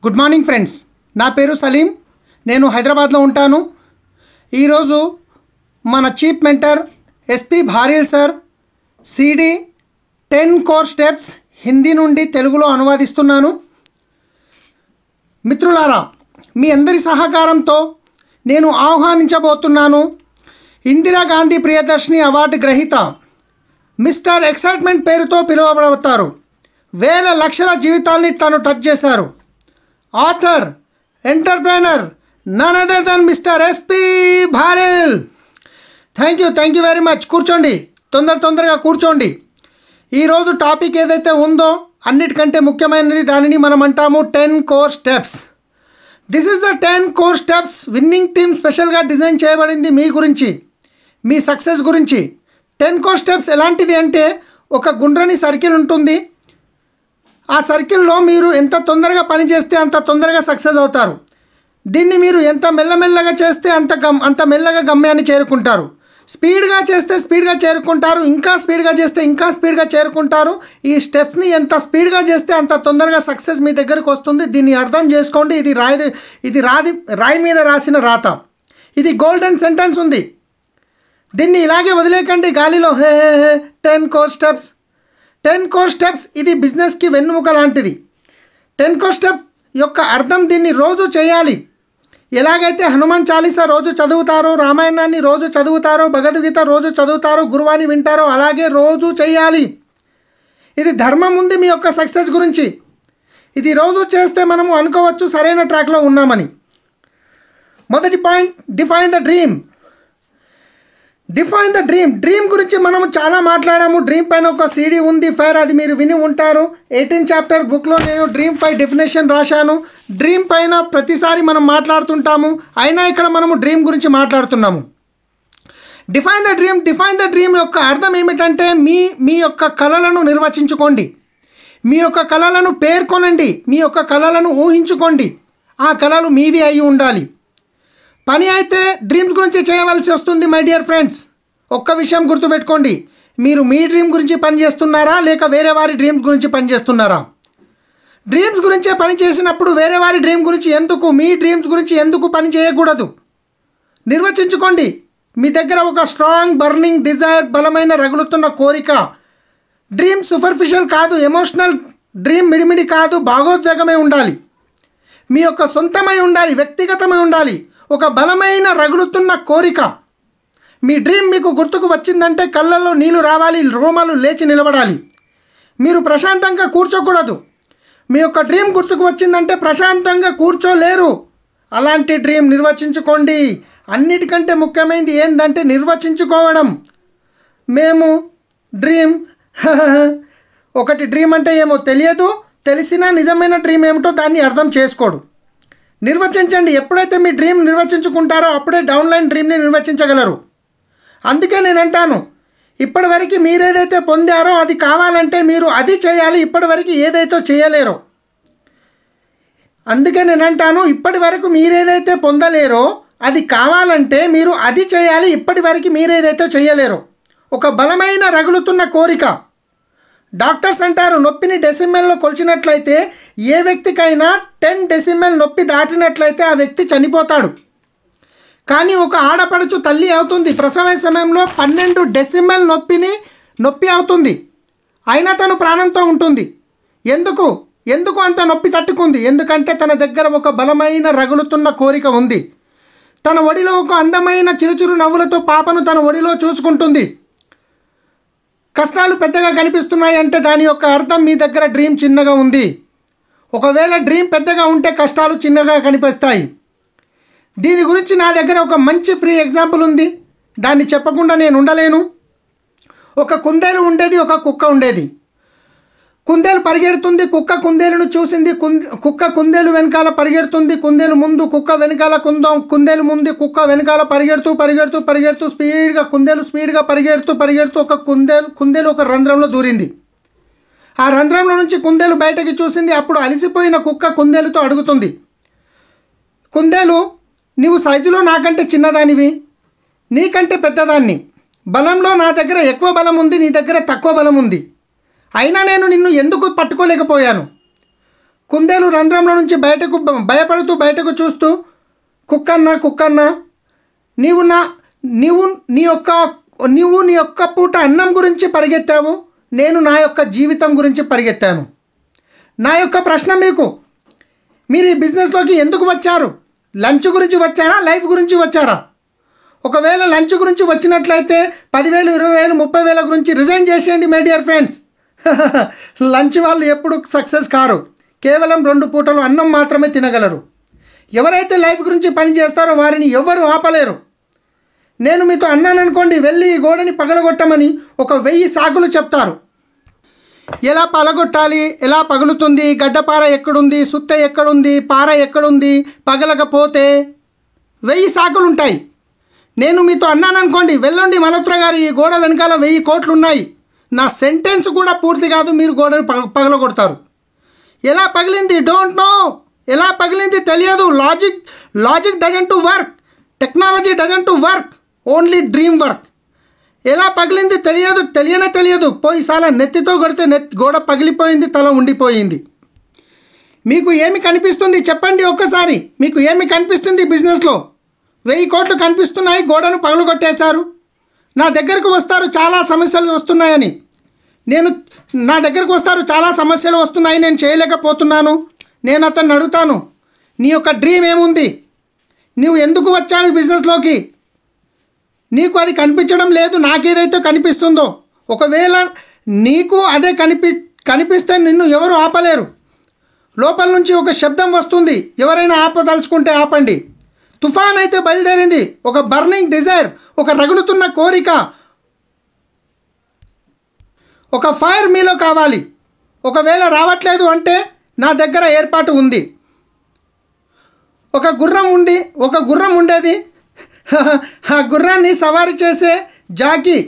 Good morning friends, నా పేరు సలీం. నేను హైదరాబాద్లో ఉంటాను. ఈరోజు మన chief mentor SP భారీల్ sir CD 10 core steps Hindi నుండి తెలుగులో అనువాదిస్తున్నాను. మిత్రులారా, మీ అందరి సహకారంతో నేను ఆహ్వానించబోతున్నాను ఇందిరాగాంధీ ప్రియదర్శిని అవార్డు గ్రహీత మిస్టర్ ఎక్సైట్మెంట్ పేరుతో పిలువబడతారు. వేల లక్షల జీవితాల్ని తను టచ్ చేశారు. Author, entrepreneur, none other then mister SP భారీల్. Thank you very much. కూర్చోండి, తొందరగా కూర్చోండి. ఈరోజు టాపిక్ ఏదైతే ఉందో అన్నిటికంటే ముఖ్యమైనది, దానిని మనం అంటాము 10 core steps. This is the 10 core steps. Winning team స్పెషల్గా డిజైన్ చేయబడింది మీ గురించి, మీ సక్సెస్ గురించి. 10 కోర్ స్టెప్స్ ఎలాంటిది అంటే, ఒక గుండ్రని సర్కిల్ ఉంటుంది. ఆ సర్కిల్లో మీరు ఎంత తొందరగా పని చేస్తే అంత తొందరగా సక్సెస్ అవుతారు. దీన్ని మీరు ఎంత మెల్లమెల్లగా చేస్తే అంత మెల్లగా గమ్యాన్ని చేరుకుంటారు. స్పీడ్గా చేస్తే స్పీడ్గా చేరుకుంటారు, ఇంకా స్పీడ్గా చేస్తే ఇంకా స్పీడ్గా చేరుకుంటారు. ఈ స్టెప్స్ని ఎంత స్పీడ్గా చేస్తే అంత తొందరగా సక్సెస్ మీ దగ్గరికి వస్తుంది. దీన్ని అర్థం చేసుకోండి. ఇది రాయి మీద రాసిన రాత. ఇది గోల్డెన్ సెంటెన్స్ ఉంది. దీన్ని ఇలాగే వదిలేకండి గాలిలో. 10 కోర్ స్టెప్స్. 10 కోర్ స్టెప్స్ ఇది బిజినెస్కి వెన్నుముక లాంటిది. 10 కోర్ స్టెప్ యొక్క అర్థం, దీన్ని రోజు చేయాలి. ఎలాగైతే హనుమాన్ చాలీసా రోజు చదువుతారో, రామాయణాన్ని రోజు చదువుతారో, భగవద్గీత రోజు చదువుతారో, గురువాని వింటారో, అలాగే రోజు చేయాలి. ఇది ధర్మం ఉంది మీ యొక్క సక్సెస్ గురించి. ఇది రోజు చేస్తే మనము అనుకోవచ్చు సరైన ట్రాక్లో ఉన్నామని. మొదటి point, define the dream. Define the dream. Dream గురించి మనము చాలా మాట్లాడాము. డ్రీమ్ పైన ఒక సీడీ ఉంది, ఫైర్, అది మీరు విని ఉంటారు. 18 చాప్టర్ బుక్లో నేను డ్రీమ్ పై డెఫినేషన్ రాశాను. డ్రీమ్ పైన ప్రతిసారి మనం మాట్లాడుతుంటాము, అయినా ఇక్కడ మనము డ్రీమ్ గురించి మాట్లాడుతున్నాము. Define the dream. Define the dream యొక్క అర్థం ఏమిటంటే, మీ యొక్క కలలను నిర్వచించుకోండి, మీ యొక్క కలలను పేర్కొనండి, మీ యొక్క కలలను ఊహించుకోండి. ఆ కలలు మీవి అయి ఉండాలి. పని అయితే డ్రీమ్స్ గురించి చేయవలసి వస్తుంది. మై డియర్ ఫ్రెండ్స్, ఒక్క విషయం గుర్తుపెట్టుకోండి. మీరు మీ డ్రీమ్ గురించి పని చేస్తున్నారా, లేక వేరే వారి డ్రీమ్స్ గురించి పని చేస్తున్నారా? డ్రీమ్స్ గురించే పని చేసినప్పుడు వేరే వారి డ్రీమ్ గురించి ఎందుకు, మీ డ్రీమ్స్ గురించి ఎందుకు పని చేయకూడదు? నిర్వచించుకోండి. మీ దగ్గర ఒక స్ట్రాంగ్ బర్నింగ్ డిజైర్, బలమైన రగులుతున్న కోరిక. డ్రీమ్ సూపర్ఫిషియల్ కాదు, ఎమోషనల్ డ్రీమ్ మిడిమిడి కాదు, భాగోద్వేగమై ఉండాలి. మీ యొక్క సొంతమై ఉండాలి, వ్యక్తిగతమై ఉండాలి. ఒక బలమైన రగులుతున్న కోరిక. మీ డ్రీమ్ మీకు గుర్తుకు వచ్చిందంటే కళ్ళల్లో నీళ్లు రావాలి, రోమాలు లేచి నిలబడాలి. మీరు ప్రశాంతంగా కూర్చోకూడదు. మీ యొక్క డ్రీమ్ గుర్తుకు వచ్చిందంటే ప్రశాంతంగా కూర్చోలేరు. అలాంటి డ్రీమ్ నిర్వచించుకోండి. అన్నిటికంటే ముఖ్యమైనది ఏంటంటే నిర్వచించుకోవడం. మేము డ్రీమ్ ఒకటి డ్రీమ్ అంటే ఏమో తెలియదు, తెలిసినా నిజమైన డ్రీమ్ ఏమిటో దాన్ని అర్థం చేసుకోడు. నిర్వచించండి. ఎప్పుడైతే మీ డ్రీమ్ నిర్వచించుకుంటారో అప్పుడే డౌన్లైన్ డ్రీమ్ని నిర్వచించగలరు. అందుకే నేను అంటాను, ఇప్పటివరకు మీరేదైతే పొందారో అది కావాలంటే మీరు అది చేయాలి, ఇప్పటివరకు ఏదైతే చేయలేరో. అందుకే నేను అంటాను, ఇప్పటి వరకు మీరేదైతే పొందలేరో అది కావాలంటే మీరు అది చేయాలి, ఇప్పటి వరకు మీరేదైతే చేయలేరో. ఒక బలమైన రగులుతున్న కోరిక. డాక్టర్స్ అంటారు, నొప్పిని డెసిమల్లో కొలిచినట్లయితే ఏ వ్యక్తికైనా 10 డెసిమల్ నొప్పి దాటినట్లయితే ఆ వ్యక్తి చనిపోతాడు. కానీ ఒక ఆడపడుచు తల్లి అవుతుంది, ప్రసవ సమయంలో 12 డెసిమల్ నొప్పి అవుతుంది, అయినా తను ప్రాణంతో ఉంటుంది. ఎందుకు అంత నొప్పి తట్టుకుంది? ఎందుకంటే తన దగ్గర ఒక బలమైన రగులుతున్న కోరిక ఉంది. తన ఒడిలో ఒక అందమైన చిరుచిరు నవ్వులతో పాపను తన ఒడిలో చూసుకుంటుంది. కష్టాలు పెద్దగా కనిపిస్తున్నాయి అంటే దాని యొక్క అర్థం మీ దగ్గర డ్రీమ్ చిన్నగా ఉంది. ఒకవేళ డ్రీమ్ పెద్దగా ఉంటే కష్టాలు చిన్నగా కనిపిస్తాయి. దీని గురించి నా దగ్గర ఒక మంచి ఫ్రీ ఎగ్జాంపుల్ ఉంది, దాన్ని చెప్పకుండా నేను ఉండలేను. ఒక కుందేలు ఉండేది, ఒక కుక్క ఉండేది. కుందేలు పరిగెడుతుంది, కుక్క కుందేలును చూసింది. కుక్క కుందేలు వెనకాల పరిగెడుతుంది. కుందేలు ముందు, కుక్క వెనకాల. కుందేలు ముందు, కుక్క వెనకాల పరిగెడుతూ స్పీడ్గా స్పీడ్గా పరిగెడుతూ ఒక కుందేలు ఒక రంధ్రంలో దూరింది. ఆ రంధ్రంలో నుంచి కుందేలు బయటకి చూసింది. అప్పుడు అలసిపోయిన కుక్క కుందేలుతో అడుగుతుంది, కుందేలు, నీవు సైజులో నాకంటే చిన్నదానివి, నీకంటే పెద్దదాన్ని, బలంలో నా దగ్గర ఎక్కువ బలం ఉంది, నీ దగ్గర తక్కువ బలం ఉంది, అయినా నేను నిన్ను ఎందుకు పట్టుకోలేకపోయాను? కుందేలు రంధ్రంలో నుంచి బయటకు భయపడుతూ బయటకు చూస్తూ, కుక్కన్న నీవు నీ యొక్క పూట అన్నం గురించి పరిగెత్తావు, నేను నా యొక్క జీవితం గురించి పరిగెత్తాను. నా యొక్క ప్రశ్న మీకు, మీరు ఈ బిజినెస్లోకి ఎందుకు వచ్చారు? లంచ్ గురించి వచ్చారా, లైఫ్ గురించి వచ్చారా? ఒకవేళ లంచ్ గురించి వచ్చినట్లయితే 10,000, 20,000, 30,000 గురించి రిజైన్ చేసేయండి మై డియర్ ఫ్రెండ్స్. లంచ్ వాళ్ళు ఎప్పుడు సక్సెస్ కారు. కేవలం 2 పూటలు అన్నం మాత్రమే తినగలరు. ఎవరైతే లైఫ్ గురించి పని చేస్తారో వారిని ఎవరు ఆపలేరు. నేను మీతో అన్నాను అనుకోండి, వెళ్ళి ఈ గోడని పగలగొట్టమని, ఒక 1000 సాకులు చెప్తారు. ఎలా పగలగొట్టాలి, ఎలా పగులుతుంది, గడ్డపార ఎక్కడుంది, సుత్త ఎక్కడుంది, పార ఎక్కడుంది, పగలకపోతే 1000 సాకులు ఉంటాయి. నేను మీతో అన్నాను అనుకోండి, వెళ్ళండి మల్హోత్రా గారు, ఈ గోడ వెనకాల 1000 కోట్లు ఉన్నాయి. నా సెంటెన్స్ కూడా పూర్తి కాదు, మీరు గోడను పగలగొడతారు. ఎలా పగిలింది డోంట్ నో, ఎలా పగిలింది తెలియదు. Logic doesn't to work, technology doesn't to work, only dream work. ఎలా పగిలింది తెలియదు. పోయి సాలా నెత్తితో కొడితే గోడ పగిలిపోయింది, తల ఉండిపోయింది. మీకు ఏమి కనిపిస్తుంది చెప్పండి ఒక్కసారి. మీకు ఏమి కనిపిస్తుంది బిజినెస్లో? 1000 కోట్లు కనిపిస్తున్నాయి, గోడను పగలగొట్టేశారు. నా దగ్గరకు వస్తారు, చాలా సమస్యలు వస్తున్నాయని. నా దగ్గరకు వస్తారు, చాలా సమస్యలు వస్తున్నాయి, నేను చేయలేకపోతున్నాను. నేను అతన్ని అడుగుతాను, నీ యొక్క డ్రీమ్ ఏముంది? నువ్వు ఎందుకు వచ్చావు ఈ బిజినెస్లోకి? నీకు అది కనిపించడం లేదు, నాకేదైతే కనిపిస్తుందో. ఒకవేళ నీకు అదే కనిపిస్తే నిన్ను ఎవరు ఆపలేరు. లోపల నుంచి ఒక శబ్దం వస్తుంది, ఎవరైనా ఆపదలుచుకుంటే ఆపండి. తుఫాన్ అయితే బయలుదేరింది, ఒక బర్నింగ్ డిజైర్, ఒక రగులుతున్న కోరిక, ఒక ఫైర్ మీలో కావాలి. ఒకవేళ రావట్లేదు అంటే నా దగ్గర ఏర్పాటు ఉంది. ఒక గుర్రం ఉండేది. ఆ గుర్రాన్ని సవారీ చేసే జాకీ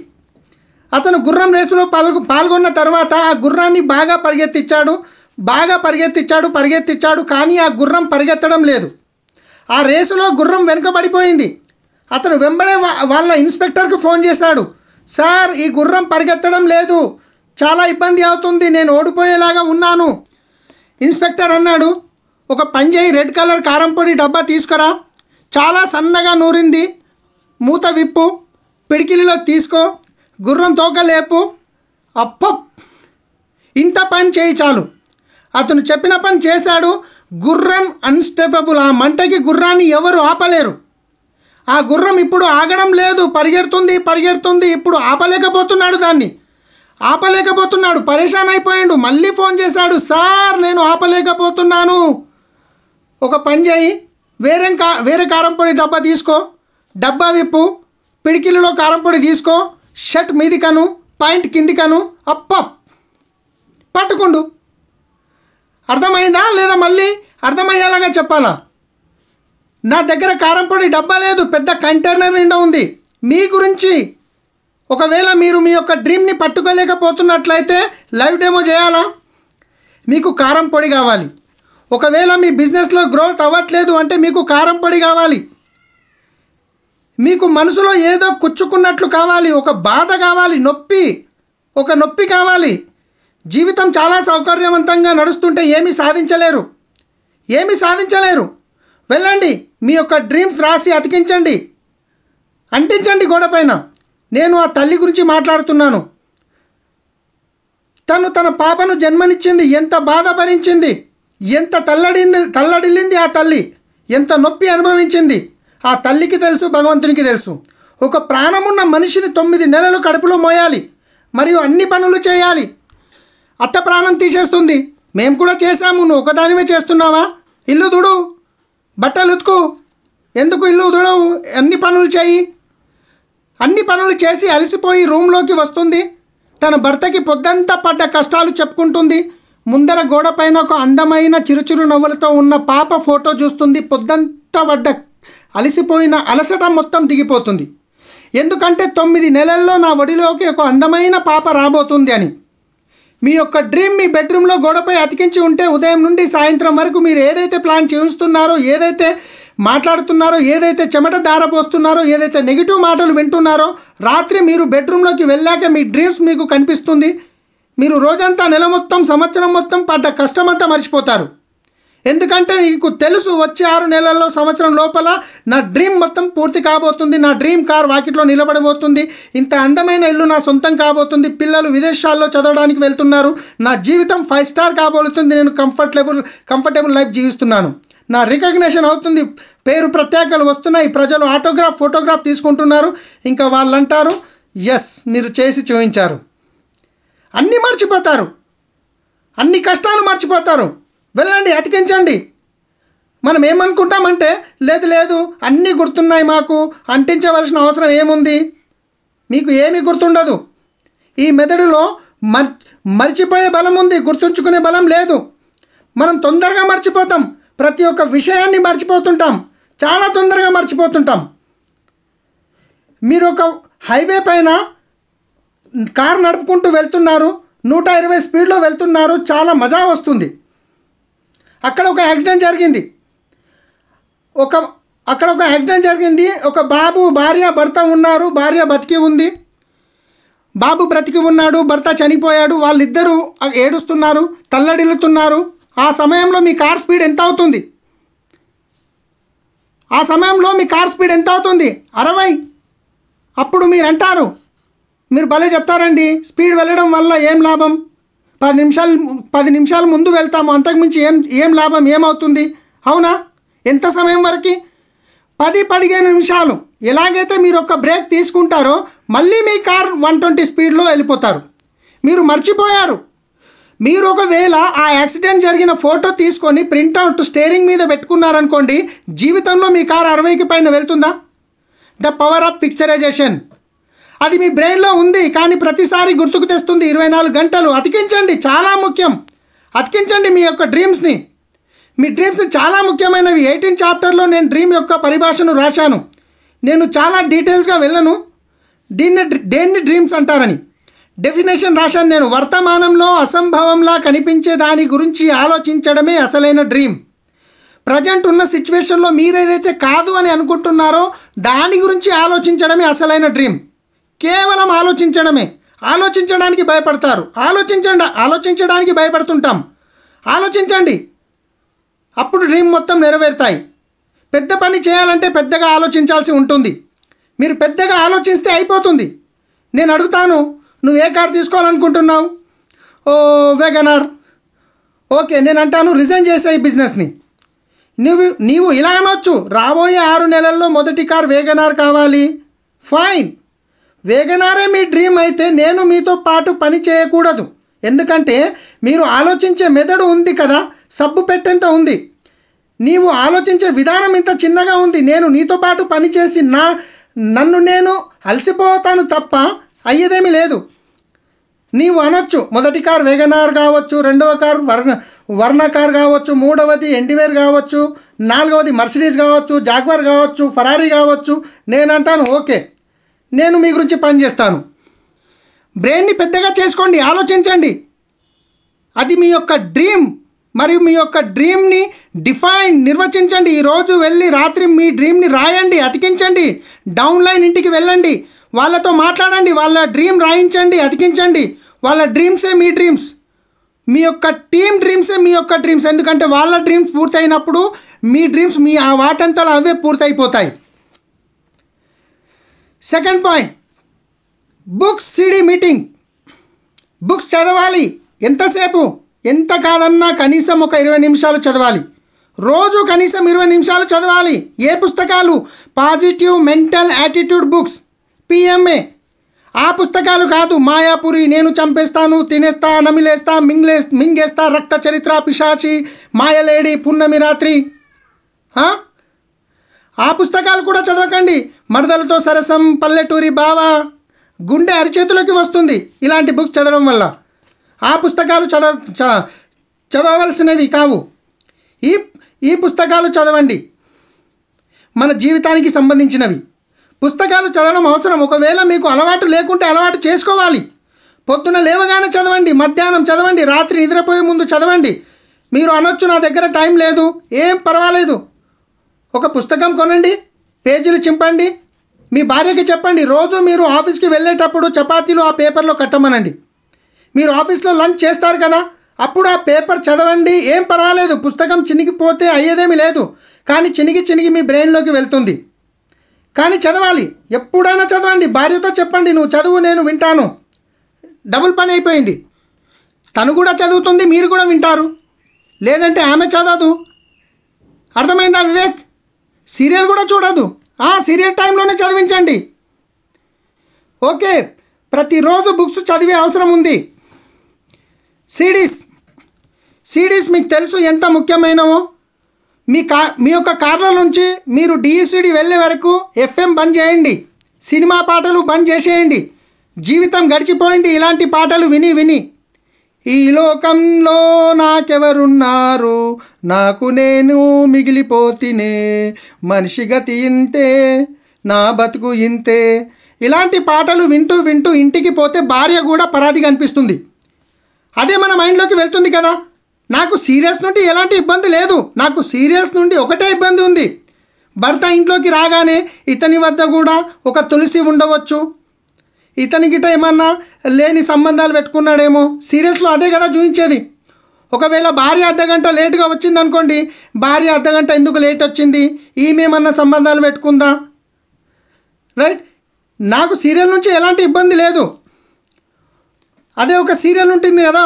అతను గుర్రం రేసులో పాల్గొన్న తర్వాత ఆ గుర్రాన్ని బాగా పరిగెత్తించాడు. కానీ ఆ గుర్రం పరిగెత్తడం లేదు. ఆ రేసులో గుర్రం వెనుకబడిపోయింది. అతను వెంబడే వాళ్ళ ఇన్స్పెక్టర్కు ఫోన్ చేశాడు, సార్ ఈ గుర్రం పరిగెత్తడం లేదు, చాలా ఇబ్బంది అవుతుంది, నేను ఓడిపోయేలాగా ఉన్నాను. ఇన్స్పెక్టర్ అన్నాడు, ఒక పని చేయి, రెడ్ కలర్ కారం పొడి డబ్బా తీసుకురా, చాలా సన్నగా నూరింది, మూత విప్పు, పిడికిలిలో తీసుకో, గుర్రం తోక లేపు, ఇంత పని చేయి చాలు. అతను చెప్పిన పని చేశాడు. గుర్రం అన్స్టెపబుల్. ఆ మంటకి గుర్రాన్ని ఎవరు ఆపలేరు. ఆ గుర్రం ఇప్పుడు ఆగడం లేదు, పరిగెడుతుంది. ఇప్పుడు ఆపలేకపోతున్నాడు, పరేషాన్ అయిపోయాడు. మళ్ళీ ఫోన్ చేశాడు, సార్ నేను ఆపలేకపోతున్నాను, ఒక పని చేయి, వేరే కారం పొడి డబ్బా తీసుకో, డబ్బా విప్పు, పిడికిలిలో కారం పొడి తీసుకో, షర్ట్ మీదికను, పాయింట్ కిందికను, పట్టుకుండు. అర్థమైందా లేదా? మళ్ళీ అర్థమయ్యేలాగా చెప్పాలా? నా దగ్గర కారం పొడి డబ్బా లేదు, పెద్ద కంటైనర్ నిండా ఉంది. మీ గురించి ఒకవేళ మీరు మీ యొక్క డ్రీమ్ని పట్టుకోలేకపోతున్నట్లయితే లైవ్ డెమో చేయాలా? మీకు కారం పొడి కావాలి. ఒకవేళ మీ బిజినెస్లో గ్రోత్ అవ్వట్లేదు అంటే మీకు కారం పొడి కావాలి. మీకు మనసులో ఏదో కుచ్చుకున్నట్లు కావాలి, ఒక బాధ కావాలి, నొప్పి కావాలి. జీవితం చాలా సౌకర్యవంతంగా నడుస్తుంటే ఏమీ సాధించలేరు. వెళ్ళండి, మీ యొక్క డ్రీమ్స్ రాసి అతికించండి, అంటించండి గోడపైన. నేను ఆ తల్లి గురించి మాట్లాడుతున్నాను. తను తన పాపను జన్మనిచ్చింది, ఎంత బాధ భరించింది, ఎంత తల్లడిల్లింది ఆ తల్లి, ఎంత నొప్పి అనుభవించింది ఆ తల్లికి తెలుసు, భగవంతునికి తెలుసు. ఒక ప్రాణమున్న మనిషిని 9 నెలలు కడుపులో మోయాలి, మరియు అన్ని పనులు చేయాలి. అత్త ప్రాణం తీసేస్తుంది. మేము కూడా చేశాము, నువ్వు ఒకదానివే చేస్తున్నావా? ఇల్లు దుడు, బట్టలు ఉతుకు, ఎందుకు ఇల్లు దుడవు? అన్ని పనులు చేయి. అన్ని పనులు చేసి అలసిపోయి రూమ్లోకి వస్తుంది. తన భర్తకి పొద్దంతా పడ్డ కష్టాలు చెప్పుకుంటుంది. ముందర గోడ పైన ఒక అందమైన చిరుచిరు నవ్వులతో ఉన్న పాప ఫోటో చూస్తుంది. పొద్దంతా పడ్డ అలసిపోయిన అలసట మొత్తం దిగిపోతుంది. ఎందుకంటే 9 నెలల్లో నా ఒడిలోకి ఒక అందమైన పాప రాబోతుంది అని. మీ యొక్క డ్రీమ్ మీ బెడ్రూమ్లో గోడపై అతికించి ఉంటే ఉదయం నుండి సాయంత్రం వరకు మీరు ఏదైతే ప్లాన్ చేస్తున్నారో, ఏదైతే మాట్లాడుతున్నారో, ఏదైతే చెమట దారపోస్తున్నారో, ఏదైతే నెగిటివ్ మాటలు వింటున్నారో, రాత్రి మీరు బెడ్రూమ్లోకి వెళ్ళాక మీ డ్రీమ్స్ మీకు కనిపిస్తుంది. మీరు రోజంతా, నెల మొత్తం, సంవత్సరం మొత్తం పడ్డ కష్టమంతా మర్చిపోతారు. ఎందుకంటే నీకు తెలుసు వచ్చే 6 నెలల్లో సంవత్సరం లోపల నా డ్రీమ్ మొత్తం పూర్తి కాబోతుంది, నా డ్రీమ్ కార్ వాకిట్లో నిలబడబోతుంది, ఇంత అందమైన ఇల్లు నా సొంతం కాబోతుంది, పిల్లలు విదేశాల్లో చదవడానికి వెళ్తున్నారు, నా జీవితం 5 స్టార్ కాబోతుంది, నేను కంఫర్టబుల్ లైఫ్ జీవిస్తున్నాను, నా రికగ్నిషన్ అవుతుంది, పేరు ప్రత్యేకలు వస్తున్నాయి, ప్రజలు ఆటోగ్రాఫ్ ఫోటోగ్రాఫ్ తీసుకుంటున్నారు. ఇంకా వాళ్ళు అంటారు ఎస్ మీరు చేసి చూపించారు. అన్నీ మర్చిపోతారు, అన్ని కష్టాలు మర్చిపోతారు. వెళ్ళండి, అతికించండి. మనం ఏమనుకుంటామంటే లేదు అన్నీ గుర్తున్నాయి, మాకు అంటించవలసిన అవసరం ఏముంది? మీకు ఏమీ గుర్తుండదు. ఈ మెదడులో మర్చిపోయే బలం ఉంది, గుర్తుంచుకునే బలం లేదు. మనం తొందరగా మర్చిపోతాం, ప్రతి ఒక్క విషయాన్ని మర్చిపోతుంటాం, చాలా తొందరగా మర్చిపోతుంటాం. మీరు ఒక హైవే పైన కారు నడుపుకుంటూ వెళ్తున్నారు, 120 స్పీడ్లో వెళ్తున్నారు, చాలా మజా వస్తుంది. అక్కడ ఒక యాక్సిడెంట్ జరిగింది. ఒక బాబు భార్య భర్త ఉన్నారు, భార్య బతికి ఉంది, బాబు బ్రతికి ఉన్నాడు, భర్త చనిపోయాడు. వాళ్ళిద్దరూ ఏడుస్తున్నారు, తల్లడిల్లుతున్నారు. ఆ సమయంలో మీ కార్ స్పీడ్ ఎంత అవుతుంది? 60. అప్పుడు మీరు అంటారు, మీరు భలే చెప్తారండి, స్పీడ్ వెళ్ళడం వల్ల ఏం లాభం? 10 నిమిషాలు ముందు వెళ్తాము, అంతకుమించి ఏం లాభం, ఏమవుతుంది? అవునా? ఎంత సమయం వరకు? 10-15 నిమిషాలు. ఎలాగైతే మీరు ఒక బ్రేక్ తీసుకుంటారో మళ్ళీ మీ కార్ 120 స్పీడ్లో వెళ్ళిపోతారు. మీరు మర్చిపోయారు. మీరు ఒకవేళ ఆ యాక్సిడెంట్ జరిగిన ఫోటో తీసుకొని ప్రింట్అవుట్ స్టీరింగ్ మీద పెట్టుకున్నారనుకోండి, జీవితంలో మీ కార్ 60కి పైన వెళ్తుందా? The power of picturization. అది మీ బ్రెయిన్లో ఉంది, కానీ ప్రతిసారి గుర్తుకు తెస్తుంది 24 గంటలు. అతికించండి, చాలా ముఖ్యం. అతికించండి మీ యొక్క డ్రీమ్స్ని. మీ డ్రీమ్స్ చాలా ముఖ్యమైనవి. 18 చాప్టర్లో నేను డ్రీమ్ యొక్క పరిభాషను రాశాను. నేను చాలా డీటెయిల్స్గా వెళ్ళను, దేన్ని డ్రీమ్స్ అంటారని డెఫినేషన్ రాశాను నేను. వర్తమానంలో అసంభవంలా కనిపించే దాని గురించి ఆలోచించడమే అసలైన డ్రీమ్. ప్రజెంట్ ఉన్న సిచ్యువేషన్లో మీరేదైతే కాదు అని అనుకుంటున్నారో దాని గురించి ఆలోచించడమే అసలైన డ్రీమ్. కేవలం ఆలోచించడమే. ఆలోచించడానికి భయపడతారు, ఆలోచించడానికి భయపడుతుంటాం. ఆలోచించండి, అప్పుడు డ్రీమ్ మొత్తం నెరవేరుతాయి. పెద్ద పని చేయాలంటే పెద్దగా ఆలోచించాల్సి ఉంటుంది. మీరు పెద్దగా ఆలోచిస్తే అయిపోతుంది. నేను అడుగుతాను, నువ్వు ఏ కార్ తీసుకోవాలనుకుంటున్నావు? వేగనార్. ఓకే, నేను అంటాను రిజైన్ చేసే ఈ బిజినెస్ని. నీవు ఇలా అనొచ్చు, రాబోయే 6 నెలల్లో మొదటి కార్ వేగనార్ కావాలి. ఫైన్, వేగనారే మీ డ్రీమ్ అయితే నేను మీతో పాటు పని చేయకూడదు. ఎందుకంటే మీరు ఆలోచించే మెదడు ఉంది కదా, సబ్బు పెట్టేంత ఉంది. నీవు ఆలోచించే విధానం ఇంత చిన్నగా ఉంది. నేను నీతో పాటు పనిచేసి నన్ను నేను అలసిపోతాను తప్ప అయ్యేదేమీ లేదు. నీవు అనొచ్చు, మొదటి కార్ వేగనార్ కావచ్చు, రెండవ కార్ వర్ణ కార్ కావచ్చు, మూడవది ఎండివేర్ కావచ్చు, నాలుగవది మర్సిడీస్ కావచ్చు, జాగ్వార్ కావచ్చు, ఫరారీ కావచ్చు. నేనంటాను ఓకే, నేను మీ గురించి పనిచేస్తాను. బ్రెయిన్ని పెద్దగా చేసుకోండి, ఆలోచించండి. అది మీ యొక్క డ్రీమ్. మరియు మీ యొక్క డ్రీమ్ని నిర్వచించండి. ఈరోజు వెళ్ళి రాత్రి మీ డ్రీమ్ని రాయండి, అతికించండి. డౌన్లైన్ ఇంటికి వెళ్ళండి, వాళ్ళతో మాట్లాడండి, వాళ్ళ డ్రీమ్ రాయించండి, అతికించండి. వాళ్ళ డ్రీమ్సే మీ డ్రీమ్స్, మీ యొక్క టీమ్ డ్రీమ్సే మీ యొక్క డ్రీమ్స్. ఎందుకంటే వాళ్ళ డ్రీమ్స్ పూర్తయినప్పుడు మీ డ్రీమ్స్ మీ ఆ వాటంతలో అవే పూర్తయిపోతాయి. Second point, books CD meeting. Books చదవాలి. ఎంతసేపు? ఎంత కాదన్నా కనీసం ఒక 20 నిమిషాలు చదవాలి. రోజు కనీసం 20 నిమిషాలు చదవాలి. ఏ పుస్తకాలు? Positive mental attitude books, PMA. ఆ పుస్తకాలు కాదు, మాయాపురి, నేను చంపేస్తాను, తినేస్తా, నమిలేస్తా, మింగేస్తా, రక్త చరిత్ర, పిశాచి, మాయలేడి, పున్నమి రాత్రి. ఆ పుస్తకాలు కూడా చదవకండి. మరదలతో సరసం, పల్లెటూరి బావ, గుండె అరిచేతులోకి వస్తుంది ఇలాంటి బుక్స్ చదవడం వల్ల. ఆ పుస్తకాలు చదవవలసినవి కావు. ఈ పుస్తకాలు చదవండి, మన జీవితానికి సంబంధించినవి. పుస్తకాలు చదవడం అవసరం. ఒకవేళ మీకు అలవాటు లేకుంటే అలవాటు చేసుకోవాలి. పొద్దున లేవగానే చదవండి, మధ్యాహ్నం చదవండి, రాత్రి నిద్రపోయే ముందు చదవండి. మీరు అనొచ్చు నా దగ్గర టైం లేదు, ఏం పర్వాలేదు. ఒక పుస్తకం కొనండి, పేజీలు చింపండి. మీ భార్యకి చెప్పండి, రోజు మీరు ఆఫీస్కి వెళ్ళేటప్పుడు చపాతీలు ఆ పేపర్లో కట్టమనండి. మీరు ఆఫీస్లో లంచ్ చేస్తారు కదా, అప్పుడు ఆ పేపర్ చదవండి, ఏం పర్వాలేదు, పుస్తకం చినిగిపోతే అయ్యేదేమీ లేదు. కానీ చినిగి మీ బ్రెయిన్లోకి వెళ్తుంది. కానీ చదవాలి, ఎప్పుడైనా చదవండి. భార్యతో చెప్పండి, నువ్వు చదువు, నేను వింటాను. డబుల్ పని అయిపోయింది. తను కూడా చదువుతుంది, మీరు కూడా వింటారు. లేదంటే ఆమె చదవదు. అర్థమైందా వివేక్? సీరియల్ కూడా చూడదు. సీరియల్ టైంలోనే చదివించండి. ఓకే, ప్రతిరోజు బుక్స్ చదివే అవసరం ఉంది. సిడీస్ మీకు తెలుసు ఎంత ముఖ్యమైనవో. మీ యొక్క కార్ల నుంచి మీరు డిసిడి వెళ్ళే వరకు ఎఫ్ఎం బంద్ చేయండి, సినిమా పాటలు బంద్ చేసేయండి. జీవితం గడిచిపోయింది ఇలాంటి పాటలు విని. ఈ లోకంలో నాకెవరున్నారు, నాకు నేను మిగిలిపోతినే, మనిషి గతి ఇంతే, నా బతుకు ఇంతే. ఇలాంటి పాటలు వింటూ ఇంటికి పోతే భార్య కూడా పరాదిగా అనిపిస్తుంది. అదే మన మైండ్లోకి వెళ్తుంది కదా. నాకు సీరియల్స్ నుండి ఎలాంటి ఇబ్బంది లేదు, నాకు సీరియల్స్ నుండి ఒకటే ఇబ్బంది ఉంది. భర్త ఇంట్లోకి రాగానే ఇతని వద్ద కూడా ఒక తులసి ఉండవచ్చు, ఇతని గిట ఏమన్నా లేని సంబంధాలు పెట్టుకున్నాడేమో. సీరియల్స్లో అదే కదా చూపించేది. ఒకవేళ భార్య అర్ధగంట లేటుగా వచ్చింది అనుకోండి, భార్య అర్ధగంట ఎందుకు లేట్ వచ్చింది, ఈమెమన్నా సంబంధాలు పెట్టుకుందా, రైట్? నాకు సీరియల్ నుంచి ఎలాంటి ఇబ్బంది లేదు. అదే ఒక సీరియల్ ఉంటుంది కదా,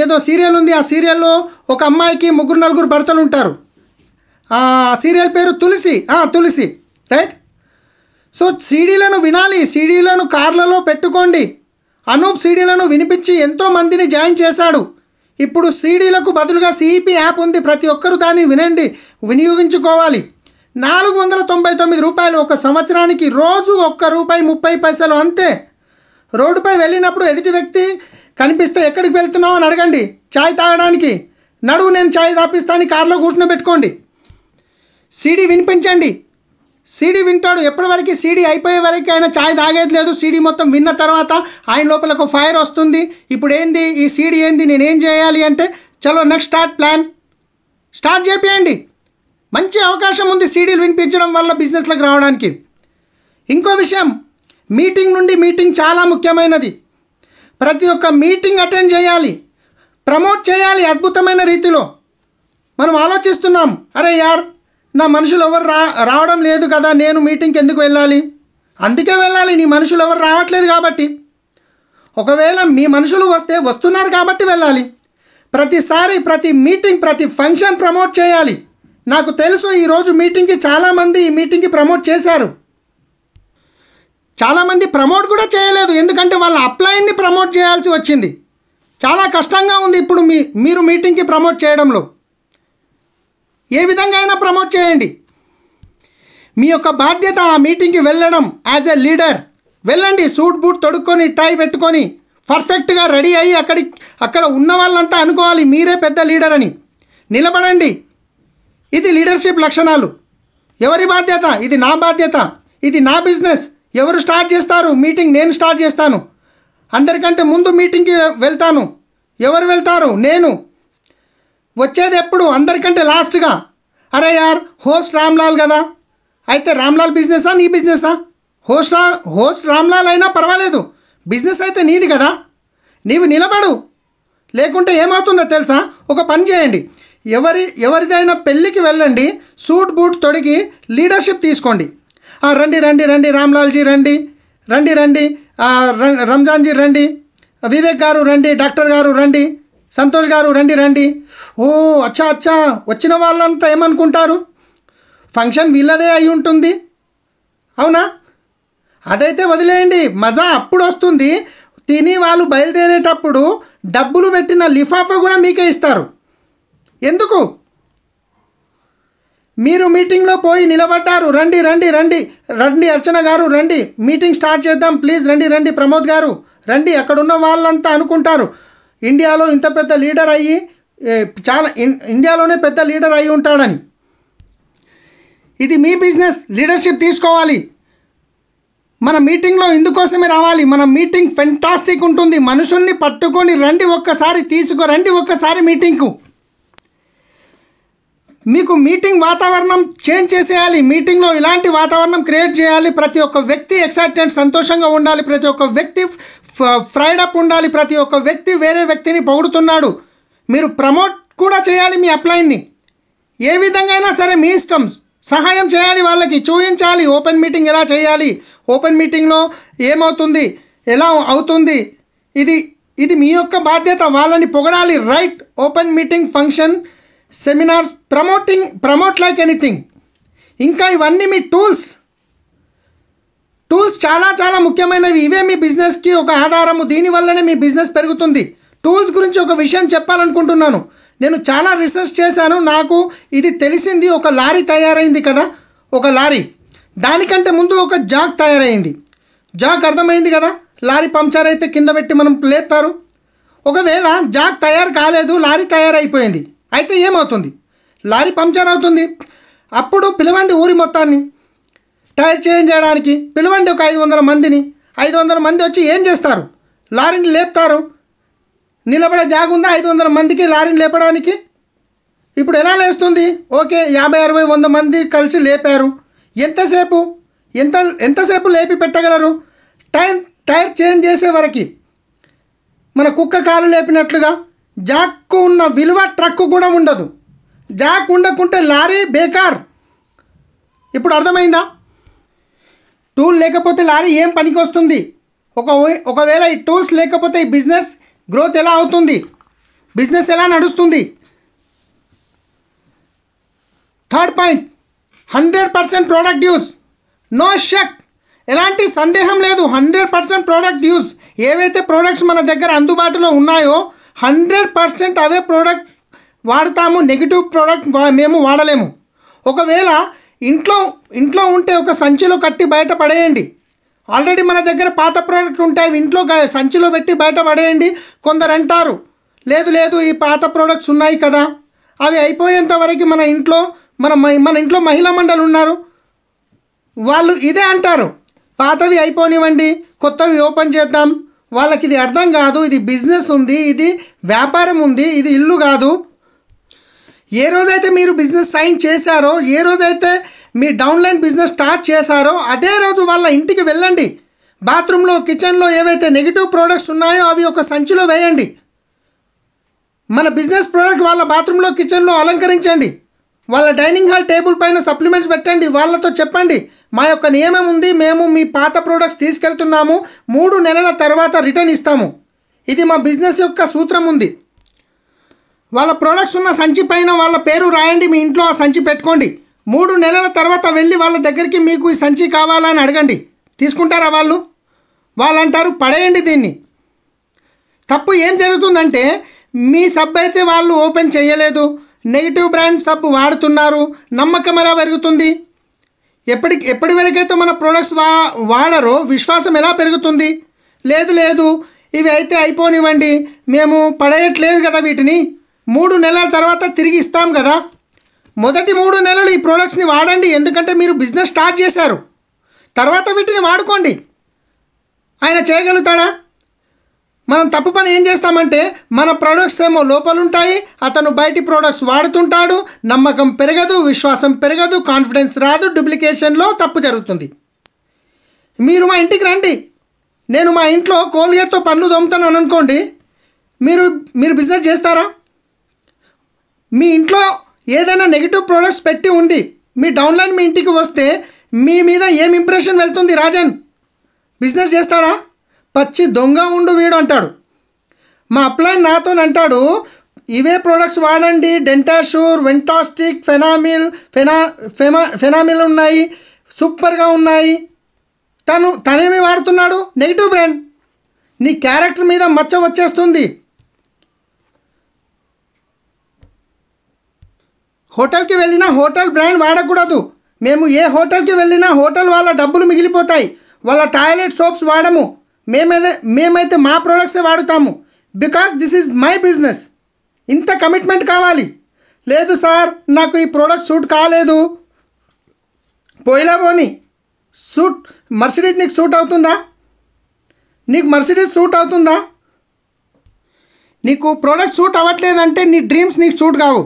ఏదో సీరియల్ ఉంది, ఆ సీరియల్లో ఒక అమ్మాయికి 3-4 భర్తలు ఉంటారు. ఆ సీరియల్ పేరు తులసి, రైట్? సో సీడీలను వినాలి, సీడీలను కార్లలో పెట్టుకోండి. అనూప్ సీడీలను వినిపించి ఎంతోమందిని జాయిన్ చేశాడు. ఇప్పుడు సీడీలకు బదులుగా సిఈపి యాప్ ఉంది, ప్రతి ఒక్కరూ దాన్ని వినండి, వినియోగించుకోవాలి. 499 రూపాయలు ఒక సంవత్సరానికి, రోజు ₹1.30 అంతే. రోడ్డుపై వెళ్ళినప్పుడు ఎదుటి వ్యక్తి కనిపిస్తే ఎక్కడికి వెళ్తున్నావు అని అడగండి. ఛాయ్ తాగడానికి, నడువు నేను ఛాయ్ తాపిస్తాను, కార్లో కూర్చుని పెట్టుకోండి. సీడీ వినిపించండి, సీడీ వింటాడు. ఎప్పటి వరకు సీడీ అయిపోయే వరకు ఆయన ఛాయ్ తాగేది లేదు. సీడీ మొత్తం విన్న తర్వాత ఆయన లోపల ఒక ఫైర్ వస్తుంది. ఇప్పుడు ఏంది ఈ సీడీ ఏంది, నేనేం చేయాలి అంటే, చలో నెక్స్ట్ స్టార్ట్ చేపియండి. మంచి అవకాశం ఉంది సీడీలు వినిపించడం వల్ల బిజినెస్లకు రావడానికి. ఇంకో విషయం, మీటింగ్ చాలా ముఖ్యమైనది. ప్రతి ఒక్క మీటింగ్ అటెండ్ చేయాలి, ప్రమోట్ చేయాలి అద్భుతమైన రీతిలో. మనం ఆలోచిస్తున్నాం, అరే యార్ నా మనుషులు ఎవరు రావడం లేదు కదా, నేను మీటింగ్కి ఎందుకు వెళ్ళాలి? అందుకే వెళ్ళాలి, నీ మనుషులు ఎవరు రావట్లేదు కాబట్టి. ఒకవేళ మీ మనుషులు వస్తున్నారు కాబట్టి వెళ్ళాలి. ప్రతిసారి ప్రతి మీటింగ్, ప్రతి ఫంక్షన్ ప్రమోట్ చేయాలి. నాకు తెలుసు ఈరోజు మీటింగ్కి చాలామంది ఈ మీటింగ్కి ప్రమోట్ చేశారు. చాలామంది ప్రమోట్ కూడా చేయలేదు, ఎందుకంటే వాళ్ళ అప్లైన్ని ప్రమోట్ చేయాల్సి వచ్చింది. చాలా కష్టంగా ఉంది ఇప్పుడు మీరు మీటింగ్కి ప్రమోట్ చేయడంలో. ఏ విధంగా అయినా ప్రమోట్ చేయండి. మీ యొక్క బాధ్యత ఆ మీటింగ్కి వెళ్ళడం. యాజ్ ఎ లీడర్ వెళ్ళండి, సూట్ బూట్ తొడుక్కొని, టై పెట్టుకొని, పర్ఫెక్ట్గా రెడీ అయ్యి అక్కడ ఉన్న వాళ్ళంతా అనుకోవాలి మీరే పెద్ద లీడర్ అని. నిలబడండి. ఇది లీడర్షిప్ లక్షణాలు. ఎవరి బాధ్యత? ఇది నా బాధ్యత, ఇది నా బిజినెస్. ఎవరు స్టార్ట్ చేస్తారు మీటింగ్? నేను స్టార్ట్ చేస్తాను. అందరికంటే ముందు మీటింగ్కి వెళ్తాను. ఎవరు వెళ్తారు? నేను. వచ్చేది ఎప్పుడు? అందరికంటే లాస్ట్గా. అరే యార్, హోస్ట్ రామ్లాల్ కదా, అయితే రామ్లాల్ బిజినెసా నీ బిజినెసా? హోస్ట్ రామ్లాల్ అయినా పర్వాలేదు, బిజినెస్ అయితే నీది కదా. నీవు నిలబడు. లేకుంటే ఏమవుతుందో తెలుసా? ఒక పని చేయండి, ఎవరిదైనా పెళ్ళికి వెళ్ళండి, సూట్ బూట్ తొడిగి లీడర్షిప్ తీసుకోండి. రండి రామ్లాల్జీ రండి, రంజాన్జీ రండి, వివేక్ గారు రండి, డాక్టర్ గారు రండి, సంతోష్ గారు రండి. ఓ అచ్చా, వచ్చిన వాళ్ళంతా ఏమనుకుంటారు? ఫంక్షన్ వీళ్ళదే అయి ఉంటుంది, అవునా? అదైతే వదిలేయండి, మజా అప్పుడు వస్తుంది. తిని వాళ్ళు బయలుదేరేటప్పుడు డబ్బులు పెట్టిన లిఫాఫా కూడా మీకే ఇస్తారు. ఎందుకు? మీరు మీటింగ్లో పోయి నిలబడ్డారు. రండి అర్చన గారు రండి, మీటింగ్ స్టార్ట్ చేద్దాం ప్లీజ్, రండి ప్రమోద్ గారు రండి. అక్కడున్న వాళ్ళంతా అనుకుంటారు ఇండియాలో ఇంత పెద్ద లీడర్ అయ్యి, ఇండియాలోనే పెద్ద లీడర్ అయి ఉంటాడని. ఇది మీ బిజినెస్, లీడర్షిప్ తీసుకోవాలి. మన మీటింగ్లో ఇందుకోసమే రావాలి. మన మీటింగ్ ఫెంటాస్టిక్ ఉంటుంది. మనుషుల్ని పట్టుకొని రండి, ఒక్కసారి మీటింగ్కు. మీకు మీటింగ్ వాతావరణం చేంజ్ చేసేయాలి. మీటింగ్లో ఇలాంటి వాతావరణం క్రియేట్ చేయాలి. ప్రతి ఒక్క వ్యక్తి ఎక్సైటెడ్, సంతోషంగా ఉండాలి. ప్రతి ఒక్క వ్యక్తి ఫ్రైడ్ అప్ ఉండాలి. ప్రతి ఒక్క వ్యక్తి వేరే వ్యక్తిని పొగుడుతున్నాడు. మీరు ప్రమోట్ కూడా చేయాలి మీ అప్లైన్ని. ఏ విధంగా అయినా సరే మీ ఇష్టం, సహాయం చేయాలి, వాళ్ళకి చూపించాలి ఓపెన్ మీటింగ్ ఎలా చేయాలి, ఓపెన్ మీటింగ్లో ఏమవుతుంది, ఎలా అవుతుంది, ఇది మీ యొక్క బాధ్యత. వాళ్ళని పొగడాలి. Right, open meeting, function, seminars, promote like anything. ఇంకా ఇవన్నీ మీ టూల్స్ చాలా చాలా ముఖ్యమైనవి. ఇవే మీ బిజినెస్కి ఒక ఆధారము. దీనివల్లనే మీ బిజినెస్ పెరుగుతుంది. టూల్స్ గురించి ఒక విషయం చెప్పాలనుకుంటున్నాను. నేను చాలా రీసెర్చ్ చేశాను, నాకు ఇది తెలిసింది. ఒక లారీ తయారైంది కదా, ఒక లారీ, దానికంటే ముందు ఒక జాక్ తయారైంది. జాక్ అర్థమైంది కదా, లారీ పంక్చర్ అయితే కింద పెట్టి మనం లేపుతారు. ఒకవేళ జాక్ తయారు కాలేదు, లారీ తయారైపోయింది, అయితే ఏమవుతుంది? లారీ పంక్చర్ అవుతుంది. అప్పుడు పిలవండి ఊరి మొత్తాన్ని టైర్ చేంజ్ చేయడానికి, పిలవండి ఒక 500 మందిని. 500 మంది వచ్చి ఏం చేస్తారు? లారీని లేపుతారు. నిలబడే జాగ ఉందా 500 మందికి లారీని లేపడానికి? ఇప్పుడు ఎలా లేస్తుంది? ఓకే, 50, 60, 100 మంది కలిసి లేపారు. ఎంతసేపు లేపి పెట్టగలరు? టైర్ చేంజ్ చేసే వరకు మన కుక్క కాలు లేపినట్లుగా జాక్కు ఉన్న విలువ ట్రక్కు కూడా ఉండదు. జాక్ ఉండకుంటే లారీ బేకార్. ఇప్పుడు అర్థమైందా? టూల్ లేకపోతే లారీ ఏం పనికి వస్తుంది? ఒకవేళ ఈ టూల్స్ లేకపోతే ఈ బిజినెస్ గ్రోత్ ఎలా అవుతుంది? బిజినెస్ ఎలా నడుస్తుంది? Third point, 100% product use. No షక్, ఎలాంటి సందేహం లేదు. 100% ప్రోడక్ట్ యూస్. ఏవైతే ప్రోడక్ట్స్ మన దగ్గర అందుబాటులో ఉన్నాయో 100% అవే ప్రోడక్ట్ వాడతాము. నెగిటివ్ ప్రోడక్ట్ మేము వాడలేము. ఒకవేళ ఇంట్లో ఉంటే ఒక సంచిలో కట్టి బయట పడేయండి. ఆల్రెడీ మన దగ్గర పాత ప్రోడక్ట్ ఉంటాయి, ఇంట్లో సంచిలో పెట్టి బయట పడేయండి. కొందరు అంటారు, లేదు ఈ పాత ప్రోడక్ట్స్ ఉన్నాయి కదా, అవి అయిపోయేంత వరకు మన ఇంట్లో మహిళా మండలి ఉన్నారు, వాళ్ళు ఇదే అంటారు, పాతవి అయిపోనివ్వండి, కొత్తవి ఓపెన్ చేద్దాం. వాళ్ళకి ఇది అర్థం కాదు. ఇది బిజినెస్ ఉంది, ఇది వ్యాపారం ఉంది, ఇది ఇల్లు కాదు. ఏ రోజైతే మీరు బిజినెస్ సైన్ చేశారో, ఏ రోజైతే మీ డౌన్లైన్ బిజినెస్ స్టార్ట్ చేశారో అదే రోజు వాళ్ళ ఇంటికి వెళ్ళండి. బాత్రూంలో, కిచెన్లో ఏవైతే నెగిటివ్ ప్రోడక్ట్స్ ఉన్నాయో అవి ఒక సంచిలో వేయండి. మన బిజినెస్ ప్రోడక్ట్ వాళ్ళ బాత్రూంలో, కిచెన్లో అలంకరించండి. వాళ్ళ డైనింగ్ హాల్ టేబుల్ పైన సప్లిమెంట్స్ పెట్టండి. వాళ్ళతో చెప్పండి, మా యొక్క నియమం ఉంది, మేము మీ పాత ప్రోడక్ట్స్ తీసుకెళ్తున్నాము, 3 నెలల తర్వాత రిటర్న్ ఇస్తాము. ఇది మా బిజినెస్ యొక్క సూత్రం ఉంది. వాళ్ళ ప్రోడక్ట్స్ ఉన్న సంచి పైన వాళ్ళ పేరు రాయండి. మీ ఇంట్లో ఆ సంచి పెట్టుకోండి. 3 నెలల తర్వాత వెళ్ళి వాళ్ళ దగ్గరికి మీకు ఈ సంచి కావాలా అని అడగండి. తీసుకుంటారా వాళ్ళు? వాళ్ళు అంటారు పడేయండి దీన్ని. తప్పు ఏం జరుగుతుందంటే, మీ సబ్ అయితే వాళ్ళు ఓపెన్ చేయలేదు, నెగిటివ్ బ్రాండ్ సబ్ వాడుతున్నారు. నమ్మకం ఎలా పెరుగుతుంది? ఎప్పటి వరకైతే మన ప్రోడక్ట్స్ వాడరో విశ్వాసం ఎలా పెరుగుతుంది? లేదు ఇవి అయితే అయిపోనివ్వండి, మేము పడేయట్లేదు కదా వీటిని, 3 నెలల తర్వాత తిరిగి ఇస్తాం కదా. మొదటి 3 నెలలు ఈ ప్రోడక్ట్స్ని వాడండి, ఎందుకంటే మీరు బిజినెస్ స్టార్ట్ చేశారు. తర్వాత వీటిని వాడుకోండి. ఆయన చేయగలుగుతాడా? మనం తప్పు పని ఏం చేస్తామంటే, మన ప్రోడక్ట్స్ ఏమో లోపలుంటాయి, అతను బయటి ప్రోడక్ట్స్ వాడుతుంటాడు, నమ్మకం పెరగదు, విశ్వాసం పెరగదు, కాన్ఫిడెన్స్ రాదు, డూప్లికేషన్లో తప్పు జరుగుతుంది. మీరు మా ఇంటికి రండి, నేను మా ఇంట్లో కోల్గేట్తో పన్ను దొమ్ముతాను అనుకోండి, మీరు బిజినెస్ చేస్తారా? మీ ఇంట్లో ఏదైనా నెగిటివ్ ప్రోడక్ట్స్ పెట్టి ఉంది, మీ డౌన్లైన్ మీ ఇంటికి వస్తే మీ మీద ఏం ఇంప్రెషన్ వెళ్తుంది? రాజన్ బిజినెస్ చేస్తాడా? పచ్చి దొంగ ఉండు వీడు అంటాడు. మా అప్లైన్ నాతో అంటాడు, ఇవే ప్రోడక్ట్స్ వాడండి, డెంటాషూర్, వెంటాస్టిక్, ఫెనామిల్ ఉన్నాయి, సూపర్గా ఉన్నాయి. తనేమి వాడుతున్నాడు? Negative brand. నీ క్యారెక్టర్ మీద మచ్చ వచ్చేస్తుంది. హోటల్కి వెళ్ళినా హోటల్ బ్రాండ్ వాడకూడదు. మేము ఏ హోటల్కి వెళ్ళినా హోటల్ వాళ్ళ డబ్బులు మిగిలిపోతాయి. వాళ్ళ టాయిలెట్ సోప్స్ వాడము, మేమైతే మా ప్రోడక్ట్సే వాడుతాము. Because this is my business. ఇంత కమిట్మెంట్ కావాలి. లేదు సార్, నాకు ఈ ప్రోడక్ట్ సూట్ కాలేదు, పోయిలా పోని. మర్సిడీస్ నీకు సూట్ అవుతుందా? సూట్ అవుతుందా? నీకు ప్రోడక్ట్ సూట్ అవ్వట్లేదంటే నీ డ్రీమ్స్ నీకు సూట్ కావు.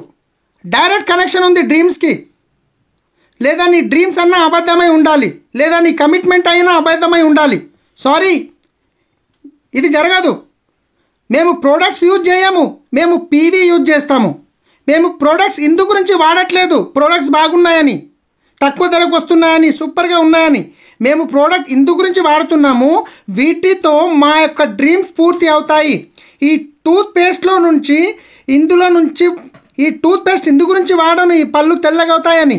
డైరెక్ట్ కనెక్షన్ ఉంది డ్రీమ్స్కి. లేదా నీ డ్రీమ్స్ అన్నా అబద్ధమై ఉండాలి, లేదా నీ కమిట్మెంట్ అయినా అబద్ధమై ఉండాలి. సారీ, ఇది జరగదు. మేము ప్రోడక్ట్స్ యూజ్ చేయము, మేము పీవీ యూజ్ చేస్తాము. మేము ప్రోడక్ట్స్ ఇందు గురించి వాడట్లేదు ప్రోడక్ట్స్ బాగున్నాయని, తక్కువ ధరకు వస్తున్నాయని, సూపర్గా ఉన్నాయని. మేము ప్రోడక్ట్ ఇందు గురించి వాడుతున్నాము. వీటితో మా యొక్క డ్రీమ్స్ పూర్తి అవుతాయి. ఈ టూత్పేస్ట్లో నుంచి ఈ టూత్పేస్ట్ ఇందు గురించి వాడను, ఈ పళ్ళు తెల్లగా అవుతాయని.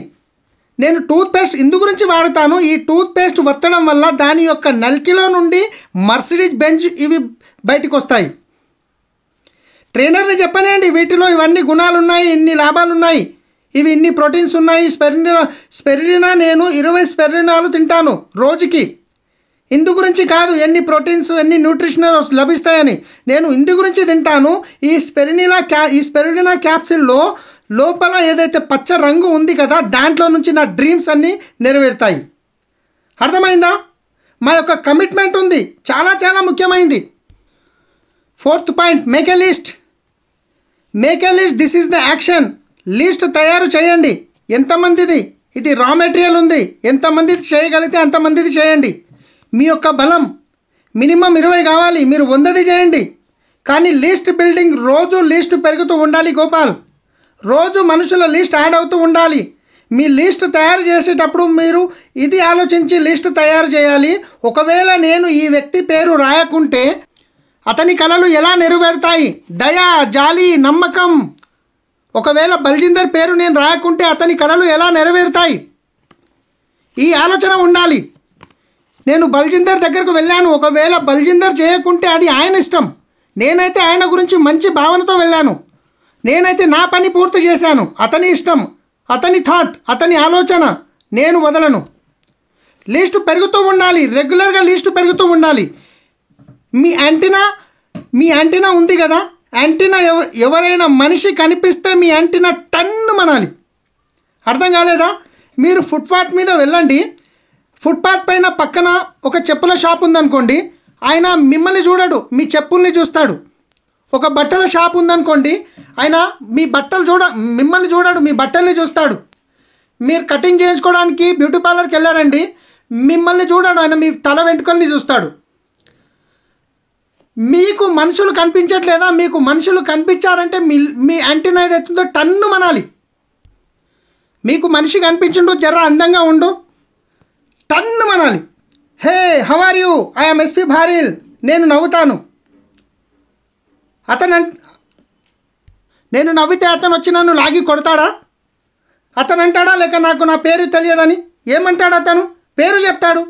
నేను టూత్పేస్ట్ ఇందు గురించి వాడతాను. ఈ టూత్పేస్ట్ వత్తడం వల్ల దాని యొక్క నల్కిలో నుండి మర్సిడీస్ బెంజ్ ఇవి బయటకు వస్తాయి. ట్రైనర్ని చెప్పనండి, వీటిలో ఇవన్నీ గుణాలు ఉన్నాయి, ఇన్ని లాభాలు ఉన్నాయి, ఇవి ఇన్ని ప్రోటీన్స్ ఉన్నాయి. స్పెరిలినా నేను 20 స్పెరిలినాలు తింటాను రోజుకి. ఇందు గురించి కాదు ఎన్ని ప్రోటీన్స్ ఎన్ని న్యూట్రిషనల్ లభిస్తాయని, నేను ఇందు గురించి తింటాను. ఈ స్పెరిలినా క్యాప్సిల్లో లోపల ఏదైతే పచ్చ రంగు ఉంది కదా, దాంట్లో నుంచి నా డ్రీమ్స్ అన్నీ నెరవేరుతాయి. అర్థమైందా? మా యొక్క కమిట్మెంట్ ఉంది, చాలా చాలా ముఖ్యమైనది. 4th point, make a list. This is the action. List తయారు చేయండి. ఎంతమందిది ఇది రా మెటీరియల్ ఉంది, ఎంతమందిది చేయగలిగితే అంతమందిది చేయండి. మీ యొక్క బలం మినిమం 20 కావాలి, మీరు 100ది చేయండి. కానీ లిస్ట్ బిల్డింగ్ రోజు లిస్ట్ పెరుగుతూ ఉండాలి గోపాల్. రోజు మనుషుల లిస్ట్ యాడ్ అవుతూ ఉండాలి. మీ లిస్ట్ తయారు చేసేటప్పుడు మీరు ఇది ఆలోచించి లిస్ట్ తయారు చేయాలి. ఒకవేళ నేను ఈ వ్యక్తి పేరు రాయకుంటే అతని కలలు ఎలా నెరవేరుతాయి? దయ, జాలి, నమ్మకం. ఒకవేళ బల్జిందర్ పేరు నేను రాయకుంటే అతని కలలు ఎలా నెరవేరుతాయి? ఈ ఆలోచన ఉండాలి. నేను బల్జిందర్ దగ్గరకు వెళ్ళాను, ఒకవేళ బల్జిందర్ చేయకుంటే అది ఆయన ఇష్టం. నేనైతే ఆయన గురించి మంచి భావనతో వెళ్ళాను, నేనైతే నా పని పూర్తి చేశాను. అతని ఇష్టం, అతని థాట్, అతని ఆలోచన నేను వదలను. లిస్టు పెరుగుతూ ఉండాలి, రెగ్యులర్గా లిస్టు పెరుగుతూ ఉండాలి. మీ యాంటీనా ఉంది కదా, యాంటీనా ఎవరైనా మనిషి కనిపిస్తే మీ యాంటీనా టన్ను మనాలి. అర్థం కాలేదా? మీరు ఫుట్పాత్ మీద వెళ్ళండి, ఫుట్పాత్ పైన పక్కన ఒక చెప్పుల షాప్ ఉందనుకోండి, ఆయన మిమ్మల్ని చూడడు, మీ చెప్పుల్ని చూస్తాడు. ఒక బట్టల షాప్ ఉందనుకోండి, ఆయన మిమ్మల్ని చూడడు, మీ బట్టల్ని చూస్తాడు. మీరు కటింగ్ చేయించుకోవడానికి బ్యూటీ పార్లర్కి వెళ్ళారండి, మిమ్మల్ని చూడడు, ఆయన మీ తల వెంట్రుకల్ని చూస్తాడు. మీకు మనుషులు కనిపించట్లేదా? మీకు మనుషులు కనిపించారంటే మీ యాంటీనా ఏదైతుందో టన్ను మనాలి. మీకు మనిషి కనిపించుండు, జర అందంగా ఉండు, టన్ను మనాలి. Hey, how are you? I'm SP Bharil. నేను నవ్వుతాను. నేను నవ్వితే అతను వచ్చి నన్ను లాగి కొడతాడా? అతను అంటాడా, లేక నాకు నా పేరు తెలియదని ఏమంటాడు? అతను పేరు చెప్తాడు.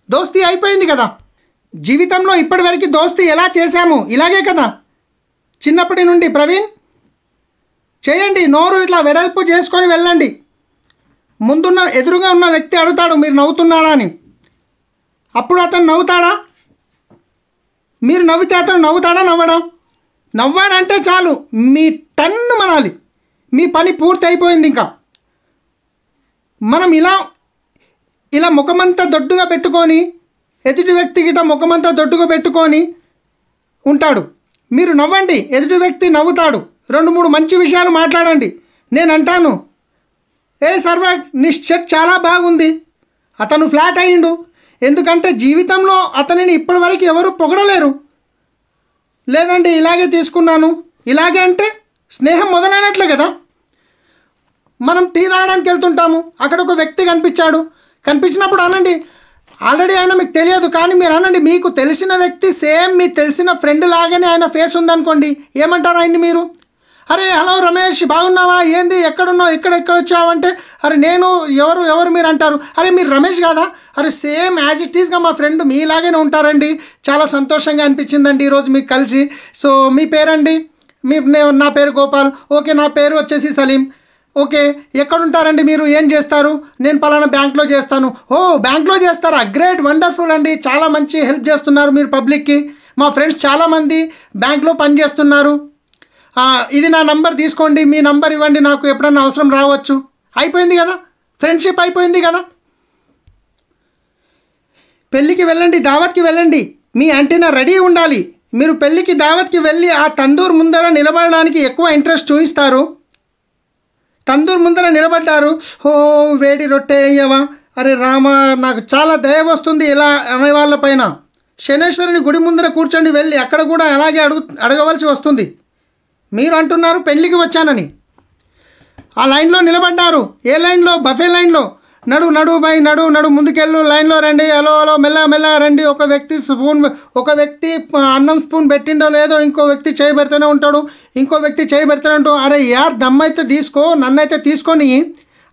దోస్తీ అయిపోయింది కదా. జీవితంలో ఇప్పటివరకు దోస్తీ ఎలా చేశాము? ఇలాగే కదా, చిన్నప్పటి నుండి. ప్రవీణ్, చేయండి. నోరు ఇట్లా వెడల్పు చేసుకొని వెళ్ళండి. ఎదురుగా ఉన్న వ్యక్తి అడుగుతాడు మీరు నవ్వుతున్నాడా అని. అప్పుడు అతను నవ్వుతాడా? మీరు నవ్వితే అతను నవ్వుతాడా? నవ్వాడంటే చాలు, మీ టన్ను మనాలి, మీ పని పూర్తి అయిపోయింది. ఇంకా మనం ఇలా ముఖమంతా దొడ్డుగా పెట్టుకొని, ఎదుటి వ్యక్తి గిట ముఖమంతా దొడ్డుగా పెట్టుకొని ఉంటాడు. మీరు నవ్వండి, ఎదుటి వ్యక్తి నవ్వుతాడు. 2-3 మంచి విషయాలు మాట్లాడండి. నేను అంటాను, ఏ సర్వర్, నీ షర్ట్ చాలా బాగుంది. అతను ఫ్లాట్ అయ్యిండు, ఎందుకంటే జీవితంలో అతనిని ఇప్పటివరకు ఎవరు పొగడలేరు. లేదండి ఇలాగే తీసుకున్నాను, ఇలాగే అంటే స్నేహం మొదలైనట్లే కదా. మనం టీ తాగడానికి వెళ్తుంటాము, అక్కడ ఒక వ్యక్తి కనిపించినప్పుడు అనండి, ఆల్రెడీ ఆయన మీకు తెలియదు కానీ మీరు అనండి, మీకు తెలిసిన వ్యక్తి సేమ్ మీ తెలిసిన ఫ్రెండ్ లాగానే ఆయన ఫేస్ ఉందనుకోండి, ఏమంటారు ఆయన్ని మీరు? అరే హలో రమేష్, బాగున్నావా? ఏంది, ఎక్కడున్నావు, ఎక్కడ వచ్చావు అంటే, అరే నేను ఎవరు మీరు అంటారు. అరే మీరు రమేష్ కాదా? అరే సేమ్ యాజ్ ఇట్ ఈస్గా మా ఫ్రెండ్ మీలాగానే ఉంటారండి, చాలా సంతోషంగా అనిపించిందండి ఈరోజు మీకు కలిసి. సో మీ పేరండి? నా పేరు గోపాల్. ఓకే, నా పేరు వచ్చేసి సలీం. ఓకే, ఎక్కడుంటారండి మీరు? ఏం చేస్తారు? నేను పలానా బ్యాంక్లో చేస్తాను. ఓ, బ్యాంక్లో చేస్తారా? గ్రేట్, వండర్ఫుల్ అండి, చాలా మంచి హెల్ప్ చేస్తున్నారు మీరు పబ్లిక్కి. మా ఫ్రెండ్స్ చాలామంది బ్యాంక్లో పనిచేస్తున్నారు. ఇది నా నంబర్ తీసుకోండి, మీ నంబర్ ఇవ్వండి, నాకు ఎప్పుడన్నా అవసరం రావచ్చు. అయిపోయింది కదా, ఫ్రెండ్షిప్ అయిపోయింది కదా. పెళ్ళికి వెళ్ళండి, దావత్కి వెళ్ళండి, మీ యాంటీనా రెడీ ఉండాలి. మీరు పెళ్ళికి దావత్కి వెళ్ళి ఆ తందూరు ముందర నిలబడడానికి ఎక్కువ ఇంట్రెస్ట్ చూపిస్తారు. తందూరు ముందర నిలబడ్డారు, ఓ వేడి రొట్టె అయ్యవా, అరే రామ నాకు చాలా దయ వస్తుంది ఇలా అనే వాళ్ళపైన. శనేశ్వరుని గుడి ముందర కూర్చొని వెళ్ళి అక్కడ కూడా అలాగే అడగవలసి వస్తుంది. మీరు అంటున్నారు పెళ్ళికి వచ్చానని. ఆ లైన్లో నిలబడ్డారు. ఏ లైన్లో? బఫే లైన్లో. నడు బై నడు ముందుకెళ్ళు, లైన్లో రండి, హలో మెల్ల రండి. ఒక వ్యక్తి అన్నం స్పూన్ పెట్టిండో లేదో ఇంకో వ్యక్తి చేయి పెడుతూనే ఉంటాడు, ఇంకో వ్యక్తి చేయి పెడుతూనే ఉంటాడు. అరే యార్ దమ్మైతే తీసుకో, నన్నైతే తీసుకొని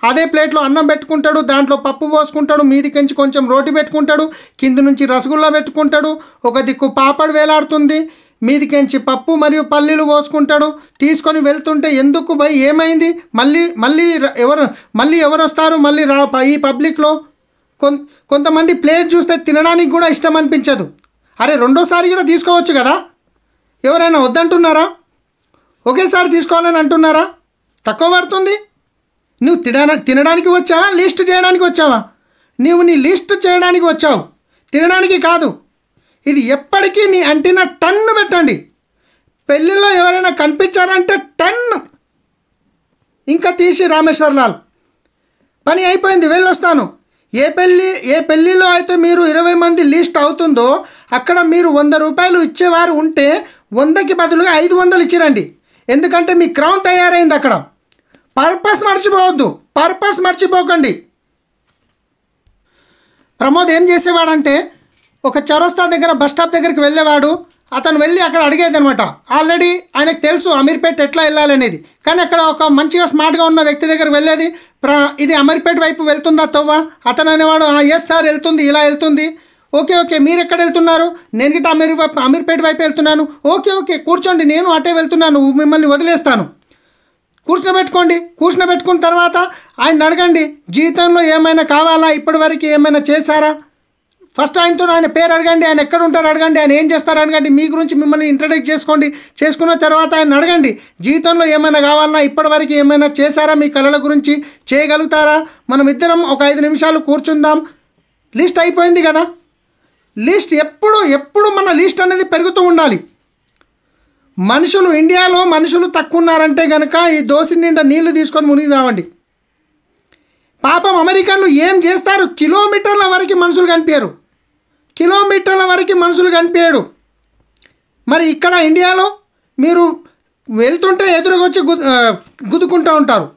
అదే ప్లేట్లో అన్నం పెట్టుకుంటాడు, దాంట్లో పప్పు పోసుకుంటాడు, మీదికించి కొంచెం రోటి పెట్టుకుంటాడు, కింద నుంచి రసగుల్లా పెట్టుకుంటాడు, ఒక దిక్కు పాపడ్ వేలాడుతుంది, మీదికించి పప్పు మరియు పల్లీలు పోసుకుంటాడు. తీసుకొని వెళ్తుంటే ఎందుకు భయ్ ఏమైంది? మళ్ళీ ఎవరు వస్తారు? మళ్ళీ ఈ పబ్లిక్లో కొంతమంది ప్లేట్ చూస్తే తినడానికి కూడా ఇష్టం అనిపించదు. అరే రెండోసారి కూడా తీసుకోవచ్చు కదా. ఎవరైనా వద్దంటున్నారా? ఒకేసారి తీసుకోవాలని అంటున్నారా? తక్కువ పడుతుంది. నువ్వు తినడానికి వచ్చావా, లిస్ట్ చేయడానికి వచ్చావా? నువ్వు నీ లిస్ట్ చేయడానికి వచ్చావు, తినడానికి కాదు. ఇది ఎప్పటికీ నీ అంటిన టన్ను పెట్టండి. పెళ్ళిలో ఎవరైనా కనిపించారంటే టన్ను ఇంకా తీసి రామేశ్వర్లాల్ పని అయిపోయింది, వెళ్ళొస్తాను. ఏ పెళ్ళిలో అయితే మీరు 20 మంది లిస్ట్ అవుతుందో అక్కడ మీరు 100 రూపాయలు ఇచ్చేవారు ఉంటే 100కి బదులుగా 500 ఇచ్చిరండి. ఎందుకంటే మీ క్రౌన్ తయారైంది అక్కడ. పర్పస్ మర్చిపోకండి. ప్రమోద్ ఏం చేసేవాడంటే ఒక చౌరస్తా దగ్గర బస్ స్టాప్ దగ్గరికి వెళ్ళేవాడు. అతను వెళ్ళి అక్కడ అడిగేది అనమాట. ఆల్రెడీ ఆయనకు తెలుసు అమీర్పేట ఎట్లా వెళ్ళాలనేది, కానీ అక్కడ ఒక మంచిగా స్మార్ట్గా ఉన్న వ్యక్తి దగ్గర వెళ్ళేది. ఇది అమీర్పేట వైపు వెళ్తుందా తవ్వ? అతను అనేవాడు ఎస్ సార్ వెళ్తుంది, ఇలా వెళ్తుంది. ఓకే మీరు ఎక్కడ వెళ్తున్నారు? నేను గిట్ట అమీర్పేట వైపు వెళ్తున్నాను. ఓకే కూర్చోండి, నేను అటే వెళ్తున్నాను, మిమ్మల్ని వదిలేస్తాను. కూర్చున్నబెట్టుకున్న తర్వాత ఆయన అడగండి జీవితంలో ఏమైనా కావాలా, ఇప్పటివరకు ఏమైనా చేశారా? ఫస్ట్ ఆయన పేరు అడగండి, ఆయన ఎక్కడ ఉంటారు అడగండి, ఆయన ఏం చేస్తారు అడగండి, మీ గురించి మిమ్మల్ని ఇంట్రడ్యూస్ చేసుకోండి. చేసుకున్న తర్వాత ఆయన అడగండి జీవితంలో ఏమైనా కావాలన్నా, ఇప్పటివరకు ఏమైనా చేశారా, మీ కళల గురించి చేయగలుగుతారా? మనం ఇద్దరం ఒక 5 నిమిషాలు కూర్చుందాం. లిస్ట్ అయిపోయింది కదా. లిస్ట్ ఎప్పుడు మన లిస్ట్ అనేది పెరుగుతూ ఉండాలి. ఇండియాలో మనుషులు తక్కువ ఉన్నారంటే కనుక ఈ దోసి నిండా నీళ్లు తీసుకొని మునిగి తావండి. పాపం అమెరికన్లు ఏం చేస్తారు? కిలోమీటర్ల వరకు మనుషులు కనిపించాడు. మరి ఇక్కడ ఇండియాలో మీరు వెళ్తుంటే ఎదురుకొచ్చి గుద్దుకుంటూ ఉంటారు.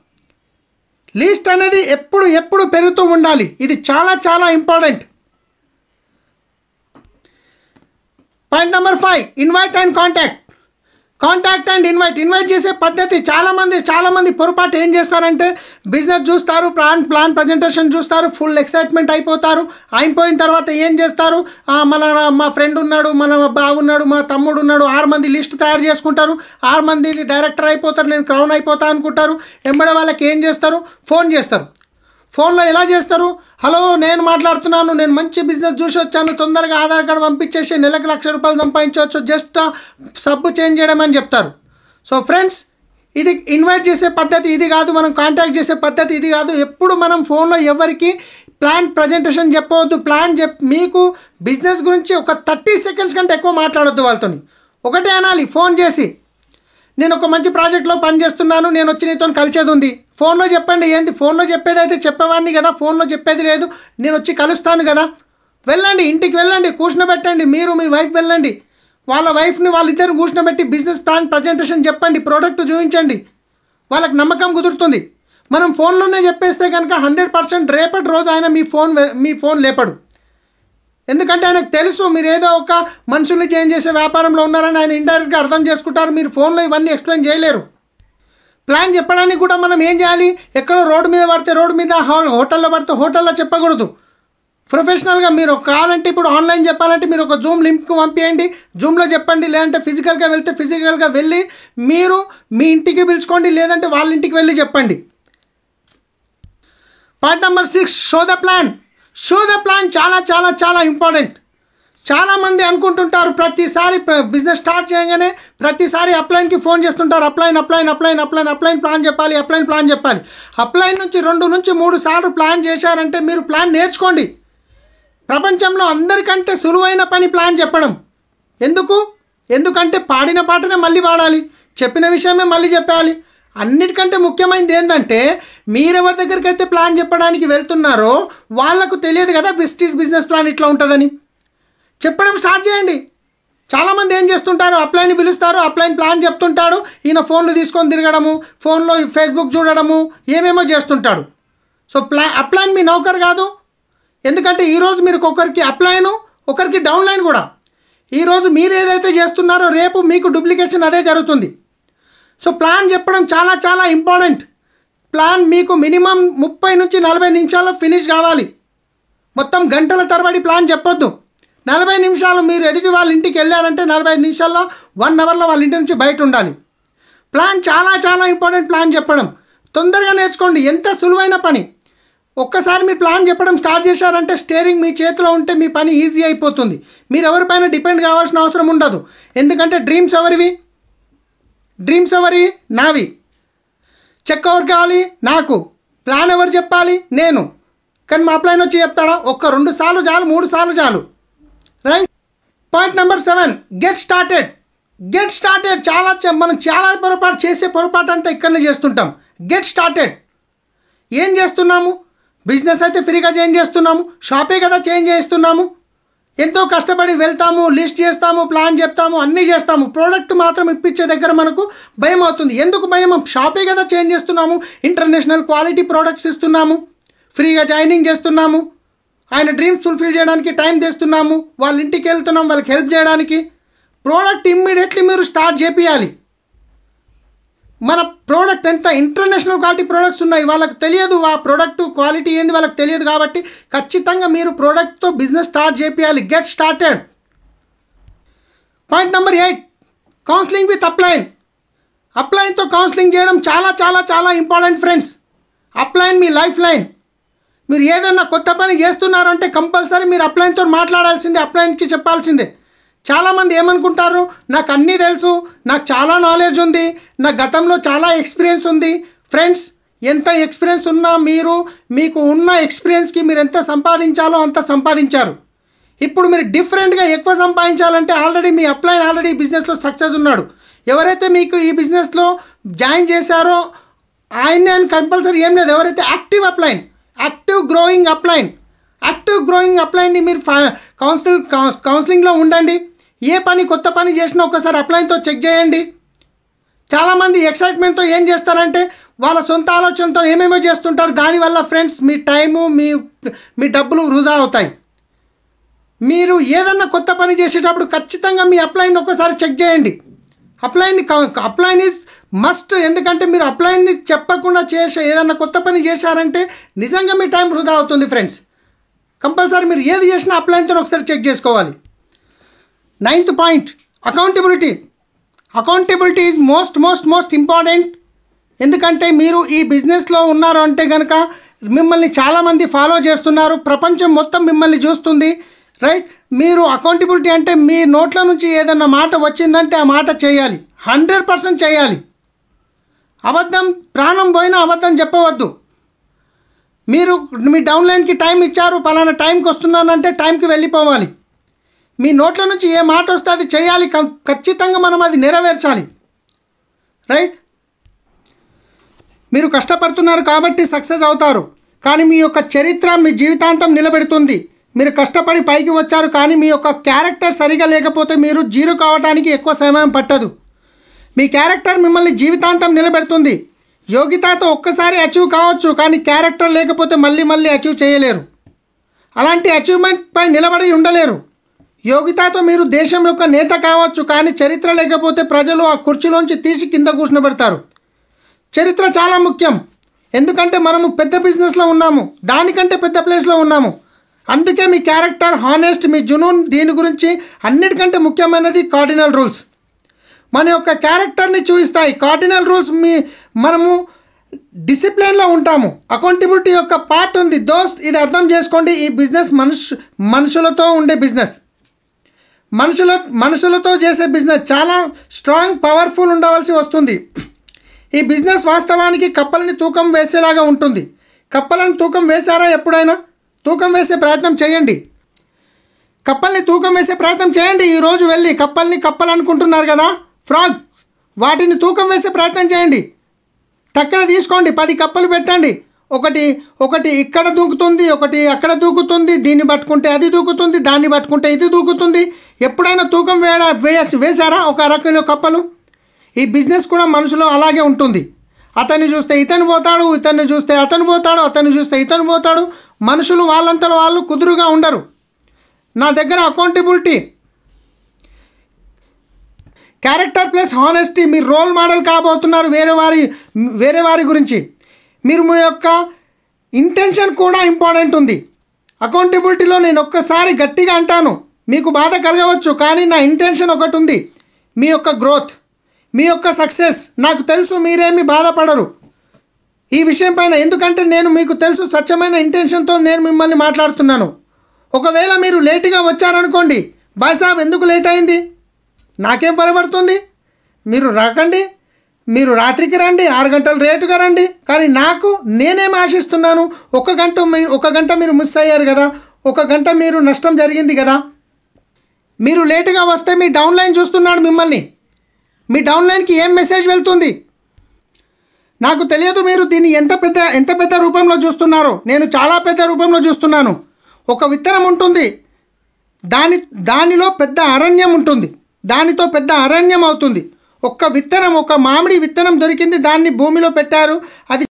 లిస్ట్ అనేది ఎప్పుడు పెరుగుతూ ఉండాలి. ఇది చాలా important. Point number 5, invite and contact and invite చేసే పద్ధతి. చాలామంది పొరపాటు ఏం చేస్తారంటే బిజినెస్ చూస్తారు, ప్లాన్ ప్రజెంటేషన్ చూస్తారు, ఫుల్ ఎక్సైట్మెంట్ అయిపోయిన తర్వాత ఏం చేస్తారు? మా ఫ్రెండ్ ఉన్నాడు, మన బావ ఉన్నాడు, మా తమ్ముడు ఉన్నాడు, 6 మంది లిస్ట్ తయారు చేసుకుంటారు. 6 మంది డైరెక్టర్ అయిపోతారు, నేను క్రౌన్ అయిపోతా అనుకుంటారు. ఎంబడే వాళ్ళకి ఏం చేస్తారు? ఫోన్ చేస్తారు. ఫోన్లో ఎలా చేస్తారు? హలో నేను మాట్లాడుతున్నాను, నేను మంచి బిజినెస్ చూసి వచ్చాను, తొందరగా ఆధార్ కార్డు పంపించేసి నెలకు 1,00,000 రూపాయలు సంపాదించవచ్చు, జస్ట్ సబ్బు చేంజ్ చేయడం అని చెప్తారు. సో ఫ్రెండ్స్, ఇది ఇన్వైట్ చేసే పద్ధతి ఇది కాదు, మనం కాంటాక్ట్ చేసే పద్ధతి ఇది కాదు. ఎప్పుడు మనం ఫోన్లో ఎవరికి ప్లాన్ ప్రజెంటేషన్ చెప్పవద్దు. మీకు బిజినెస్ గురించి ఒక 30 సెకండ్స్ కంటే ఎక్కువ మాట్లాడొద్దు వాళ్ళతో. ఒకటే అనాలి ఫోన్ చేసి, నేను ఒక మంచి ప్రాజెక్ట్లో పనిచేస్తున్నాను, నేను వచ్చి నీతో కలిసేది ఉంది. ఫోన్లో చెప్పండి. ఏంది ఫోన్లో చెప్పేది? అయితే చెప్పేవాడిని కదా, ఫోన్లో చెప్పేది లేదు, నేను వచ్చి కలుస్తాను కదా. వెళ్ళండి, ఇంటికి వెళ్ళండి, కూర్చునబెట్టండి. మీరు మీ వైఫ్ వెళ్ళండి, వాళ్ళ వైఫ్ని వాళ్ళిద్దరు కూర్చునబెట్టి బిజినెస్ ప్లాన్ ప్రజెంటేషన్ చెప్పండి, ప్రోడక్ట్ చూపించండి, వాళ్ళకి నమ్మకం కుదురుతుంది. మనం ఫోన్లోనే చెప్పేస్తే కనుక 100% రేపటి రోజు ఆయన మీ ఫోన్ లేపడు. ఎందుకంటే ఆయనకు తెలుసు మీరు ఏదో ఒక మనుషుల్ని చేంజ్ చేసే వ్యాపారంలో ఉన్నారని ఆయన ఇండైరెక్ట్గా అర్థం చేసుకుంటారు. మీరు ఫోన్లో ఇవన్నీ ఎక్స్ప్లెయిన్ చేయలేరు. ప్లాన్ చెప్పడానికి కూడా మనం ఏం చేయాలి? ఎక్కడో రోడ్డు మీద పడితే రోడ్డు మీద, హోటల్లో పడితే హోటల్లో చెప్పకూడదు. ప్రొఫెషనల్గా మీరు కావాలంటే ఇప్పుడు ఆన్లైన్ చెప్పాలంటే మీరు ఒక జూమ్ లింక్ పంపించండి, జూమ్లో చెప్పండి. లేదంటే ఫిజికల్గా వెళ్తే ఫిజికల్గా వెళ్ళి మీరు మీ ఇంటికి పిలుచుకోండి, లేదంటే వాళ్ళ ఇంటికి వెళ్ళి చెప్పండి. Point number 6, show the plan. చాలా ఇంపార్టెంట్. చాలామంది అనుకుంటుంటారు ప్రతిసారి బిజినెస్ స్టార్ట్ చేయగానే ప్రతిసారి అప్లైన్కి ఫోన్ చేస్తుంటారు. అప్లైన్ ప్లాన్ చెప్పాలి. అప్లైన్ నుంచి 2 నుంచి 3 సార్లు ప్లాన్ చేశారంటే మీరు ప్లాన్ నేర్చుకోండి. ప్రపంచంలో అందరికంటే సులువైన పని ప్లాన్ చెప్పడం. ఎందుకంటే పాడిన పాటనే మళ్ళీ పాడాలి, చెప్పిన విషయమే మళ్ళీ చెప్పాలి. అన్నిటికంటే ముఖ్యమైనది ఏంటంటే మీరెవరి దగ్గరికి అయితే ప్లాన్ చెప్పడానికి వెళ్తున్నారో వాళ్ళకు తెలియదు కదా బిజినెస్ ప్లాన్ ఇట్లా ఉంటుందని. చెప్పడం స్టార్ట్ చేయండి. చాలామంది ఏం చేస్తుంటారు, అప్లైని పిలుస్తారు, అప్లైన్ ప్లాన్ చెప్తుంటాడు, ఈయన ఫోన్లు తీసుకొని తిరగడము, ఫోన్లో ఫేస్బుక్ చూడడము, ఏమేమో చేస్తుంటాడు. సో అప్లైన్ మీ నౌకర్ కాదు. ఎందుకంటే ఈరోజు మీరు ఒకరికి అప్లైను, ఒకరికి డౌన్లైన్ కూడా. ఈరోజు మీరు ఏదైతే చేస్తున్నారో రేపు మీకు డూప్లికేషన్ అదే జరుగుతుంది. సో ప్లాన్ చెప్పడం చాలా చాలా ఇంపార్టెంట్. ప్లాన్ మీకు మినిమం 30 నుంచి 40 నిమిషాల్లో ఫినిష్ కావాలి. మొత్తం గంటల తరబడి ప్లాన్ చెప్పొద్దు. 40 నిమిషాలు మీరు ఎదుటి వాళ్ళ ఇంటికి వెళ్ళారంటే 45 నిమిషాల్లో 1 అవర్లో వాళ్ళ ఇంటి నుంచి బయట ఉండాలి. ప్లాన్ చాలా చాలా ఇంపార్టెంట్. ప్లాన్ చెప్పడం తొందరగా నేర్చుకోండి. ఎంత సులువైన పని. ఒక్కసారి మీరు ప్లాన్ చెప్పడం స్టార్ట్ చేశారంటే స్టీరింగ్ మీ చేతిలో ఉంటే మీ పని ఈజీ అయిపోతుంది. మీరు ఎవరిపైన డిపెండ్ కావాల్సిన అవసరం ఉండదు. ఎందుకంటే డ్రీమ్స్ ఎవరివి? నావి. చెక్ ఎవరు కావాలి? నాకు. ప్లాన్ ఎవరు చెప్పాలి? నేను. కానీ మా ప్లాన్ వచ్చి చెప్తాడా? 1-2 సార్లు చాలు, 3 సార్లు చాలు. Right. Point number 7, get started. మనం చాలా పొరపాటు అంతా ఇక్కడనే చేస్తుంటాం. Get started. ఏం చేస్తున్నాము? బిజినెస్ అయితే ఫ్రీగా చేంజ్ చేస్తున్నాము, షాపే కదా చేంజ్ చేస్తున్నాము. ఎంతో కష్టపడి వెళ్తాము, లిస్ట్ చేస్తాము, ప్లాన్ చెప్తాము, అన్నీ చేస్తాము. ప్రోడక్ట్ మాత్రం ఇప్పించే దగ్గర మనకు భయం అవుతుంది. ఎందుకు భయం? షాపే కదా చేంజ్ చేస్తున్నాము, ఇంటర్నేషనల్ క్వాలిటీ ప్రోడక్ట్స్ ఇస్తున్నాము, ఫ్రీగా జాయినింగ్ చేస్తున్నాము, ఆయన డ్రీమ్స్ ఫుల్ఫిల్ చేయడానికి టైం చేస్తున్నాము, వాళ్ళ ఇంటికి వెళ్తున్నాం వాళ్ళకి హెల్ప్ చేయడానికి. ప్రోడక్ట్ ఇమ్మీడియట్లీ మీరు స్టార్ట్ చేపియాలి. మన ప్రోడక్ట్ ఎంత ఇంటర్నేషనల్ క్వాలిటీ ప్రోడక్ట్స్ ఉన్నాయి, వాళ్ళకి తెలియదు ఆ ప్రోడక్ట్ క్వాలిటీ ఏంది, వాళ్ళకి తెలియదు. కాబట్టి ఖచ్చితంగా మీరు ప్రోడక్ట్తో బిజినెస్ స్టార్ట్ చేపియాలి. Get started. Point number 8, counselling with upline. అప్లైన్తో కౌన్సిలింగ్ చేయడం చాలా చాలా చాలా ఇంపార్టెంట్ ఫ్రెండ్స్. అప్లైన్ మీ లైఫ్ లైన్. మీరు ఏదైనా కొత్త పని చేస్తున్నారు అంటే కంపల్సరీ మీరు అప్లైన్తో మాట్లాడాల్సిందే, అప్లైన్కి చెప్పాల్సిందే. చాలామంది ఏమనుకుంటారు, నాకు అన్నీ తెలుసు, నాకు చాలా నాలెడ్జ్ ఉంది, నా గతంలో చాలా ఎక్స్పీరియన్స్ ఉంది. ఫ్రెండ్స్, ఎంత ఎక్స్పీరియన్స్ ఉన్నా మీకు ఉన్న ఎక్స్పీరియన్స్కి మీరు ఎంత సంపాదించాలో అంత సంపాదించారు. ఇప్పుడు మీరు డిఫరెంట్గా ఎక్కువ సంపాదించాలంటే మీ అప్లైన్ ఆల్రెడీ ఈ బిజినెస్లో సక్సెస్ ఉన్నాడు. ఎవరైతే మీకు ఈ బిజినెస్లో జాయిన్ చేశారో ఆయన కంపల్సరీ ఏం లేదు. ఎవరైతే యాక్టివ్ గ్రోయింగ్ అప్లైన్ని మీరు కౌన్సిలింగ్లో ఉండండి. ఏ పని కొత్త పని చేసినా ఒకసారి అప్లైన్తో చెక్ చేయండి. చాలామంది ఎక్సైట్మెంట్తో ఏం చేస్తారంటే వాళ్ళ సొంత ఆలోచనతో ఏమేమో చేస్తుంటారు. దానివల్ల ఫ్రెండ్స్ మీ టైము మీ డబ్బులు వృధా అవుతాయి. మీరు ఏదన్నా కొత్త పని చేసేటప్పుడు ఖచ్చితంగా మీ అప్లైన్ ఒకసారి చెక్ చేయండి. Upline is must. ఎందుకంటే మీరు అప్లైన్ని చెప్పకుండా ఏదన్నా కొత్త పని చేశారంటే నిజంగా మీ టైం వృధా అవుతుంది ఫ్రెండ్స్. కంపల్సరీ మీరు ఏది చేసినా అప్లైన్తో ఒకసారి చెక్ చేసుకోవాలి. 9th point, accountability is most important. ఎందుకంటే మీరు ఈ బిజినెస్లో ఉన్నారు అంటే కనుక మిమ్మల్ని చాలామంది ఫాలో చేస్తున్నారు, ప్రపంచం మొత్తం మిమ్మల్ని చూస్తుంది. రైట్. మీరు అకౌంటబిలిటీ అంటే మీ నోట్ల నుంచి ఏదన్నా మాట వచ్చిందంటే ఆ మాట చేయాలి, 100% చేయాలి. ప్రాణం పోయినా అబద్ధం చెప్పవద్దు. మీరు మీ డౌన్లైన్కి టైం ఇచ్చారు, పలానా టైంకి వస్తున్నానంటే టైంకి వెళ్ళిపోవాలి. మీ నోట్ల నుంచి ఏ మాట వస్తే అది చేయాలి, ఖచ్చితంగా మనం అది నెరవేర్చాలి. రైట్. మీరు కష్టపడుతున్నారు కాబట్టి సక్సెస్ అవుతారు, కానీ మీ యొక్క చరిత్ర మీ జీవితాంతం నిలబెడుతుంది. మీరు కష్టపడి పైకి వచ్చారు, కానీ మీ యొక్క క్యారెక్టర్ సరిగా లేకపోతే మీరు జీరో కావడానికి ఎక్కువ సమయం పట్టదు. మీ క్యారెక్టర్ మిమ్మల్ని జీవితాంతం నిలబెడుతుంది. యోగ్యతతో ఒక్కసారి అచీవ్ కావచ్చు, కానీ క్యారెక్టర్ లేకపోతే మళ్ళీ అచీవ్ చేయలేరు. అలాంటి అచీవ్మెంట్పై నిలబడి ఉండలేరు. యోగ్యతతో మీరు దేశం యొక్క నేత కావచ్చు, కానీ చరిత్ర లేకపోతే ప్రజలు ఆ కుర్చీలోంచి తీసి కింద కూర్చోబెడతారు. చరిత్ర చాలా ముఖ్యం. ఎందుకంటే మనము పెద్ద బిజినెస్లో ఉన్నాము, దానికంటే పెద్ద ప్లేస్లో ఉన్నాము. అందుకే మీ క్యారెక్టర్, హానెస్ట్, మీ జునూన్, దీని గురించి అన్నిటికంటే ముఖ్యమైనది కార్డినల్ రూల్స్. మన యొక్క క్యారెక్టర్ని చూపిస్తాయి కార్డినల్ రూల్స్. మనము డిసిప్లిన్లో ఉంటాము. అకౌంటబిలిటీ యొక్క పార్ట్ ఉంది దోస్త్. ఇది అర్థం చేసుకోండి. ఈ బిజినెస్ మనుషులతో ఉండే బిజినెస్, మనుషులతో చేసే బిజినెస్ చాలా స్ట్రాంగ్, పవర్ఫుల్ ఉండవలసి వస్తుంది. ఈ బిజినెస్ వాస్తవానికి కప్పలని తూకం వేసేలాగా ఉంటుంది. కప్పలను తూకం వేశారా? ఎప్పుడైనా తూకం వేసే ప్రయత్నం చేయండి. కప్పల్ని తూకం వేసే ప్రయత్నం చేయండి. ఈరోజు వెళ్ళి కప్పలు అనుకుంటున్నారు కదా, ఫ్రాగ్, వాటిని తూకం వేసే ప్రయత్నం చేయండి. తక్కడ తీసుకోండి, 10 కప్పలు పెట్టండి. ఒకటి ఇక్కడ దూకుతుంది, ఒకటి అక్కడ దూకుతుంది, దీన్ని పట్టుకుంటే అది దూకుతుంది, దాన్ని పట్టుకుంటే ఇది దూకుతుంది. ఎప్పుడైనా తూకం వేశారా ఒక అరకిలో కప్పలు? ఈ బిజినెస్ కూడా మనుషులో అలాగే ఉంటుంది. అతన్ని చూస్తే ఇతను పోతాడు, ఇతన్ని చూస్తే అతను పోతాడు, అతన్ని చూస్తే ఇతను పోతాడు. మనుషులు వాళ్ళంతలో వాళ్ళు కుదురుగా ఉండరు. నా దగ్గర అకౌంటబిలిటీ, క్యారెక్టర్ ప్లస్ హానెస్టీ, మీరు రోల్ మోడల్ కాబోతున్నారు వేరే వారి గురించి. మీరు మీ యొక్క ఇంటెన్షన్ కూడా ఇంపార్టెంట్ ఉంది. అకౌంటబిలిటీలో నేను ఒక్కసారి గట్టిగా అంటాను, మీకు బాధ కలగవచ్చు, కానీ నా ఇంటెన్షన్ ఒకటి ఉంది, మీ యొక్క గ్రోత్, మీ యొక్క సక్సెస్. నాకు తెలుసు మీరేమీ బాధపడరు ఈ విషయం పైన, ఎందుకంటే నేను మీకు తెలుసు స్వచ్ఛమైన ఇంటెన్షన్తో నేను మిమ్మల్ని మాట్లాడుతున్నాను. ఒకవేళ మీరు లేటుగా వచ్చారనుకోండి, బాయ్ సాబ్ ఎందుకు లేట్ అయింది, నాకేం పరబడుతుంది, మీరు రాకండి, మీరు రాత్రికి రండి, 6 గంటలు లేటుగా రండి, కానీ నేనేం ఆశిస్తున్నాను, ఒక గంట మీరు మిస్ అయ్యారు కదా, 1 గంట మీరు నష్టం జరిగింది కదా. మీరు లేటుగా వస్తే మీ డౌన్లైన్ చూస్తున్నాడు మిమ్మల్ని, మీ డౌన్లైన్కి ఏం మెసేజ్ వెళ్తుంది నాకు తెలియదు. మీరు దీన్ని ఎంత పెద్ద రూపంలో చూస్తున్నారో, నేను చాలా పెద్ద రూపంలో చూస్తున్నాను. ఒక విత్తనం ఉంటుంది, దానిలో పెద్ద అరణ్యం ఉంటుంది, దానితో పెద్ద అరణ్యం అవుతుంది. ఒక మామిడి విత్తనం దొరికింది, దాన్ని భూమిలో పెట్టారు, అది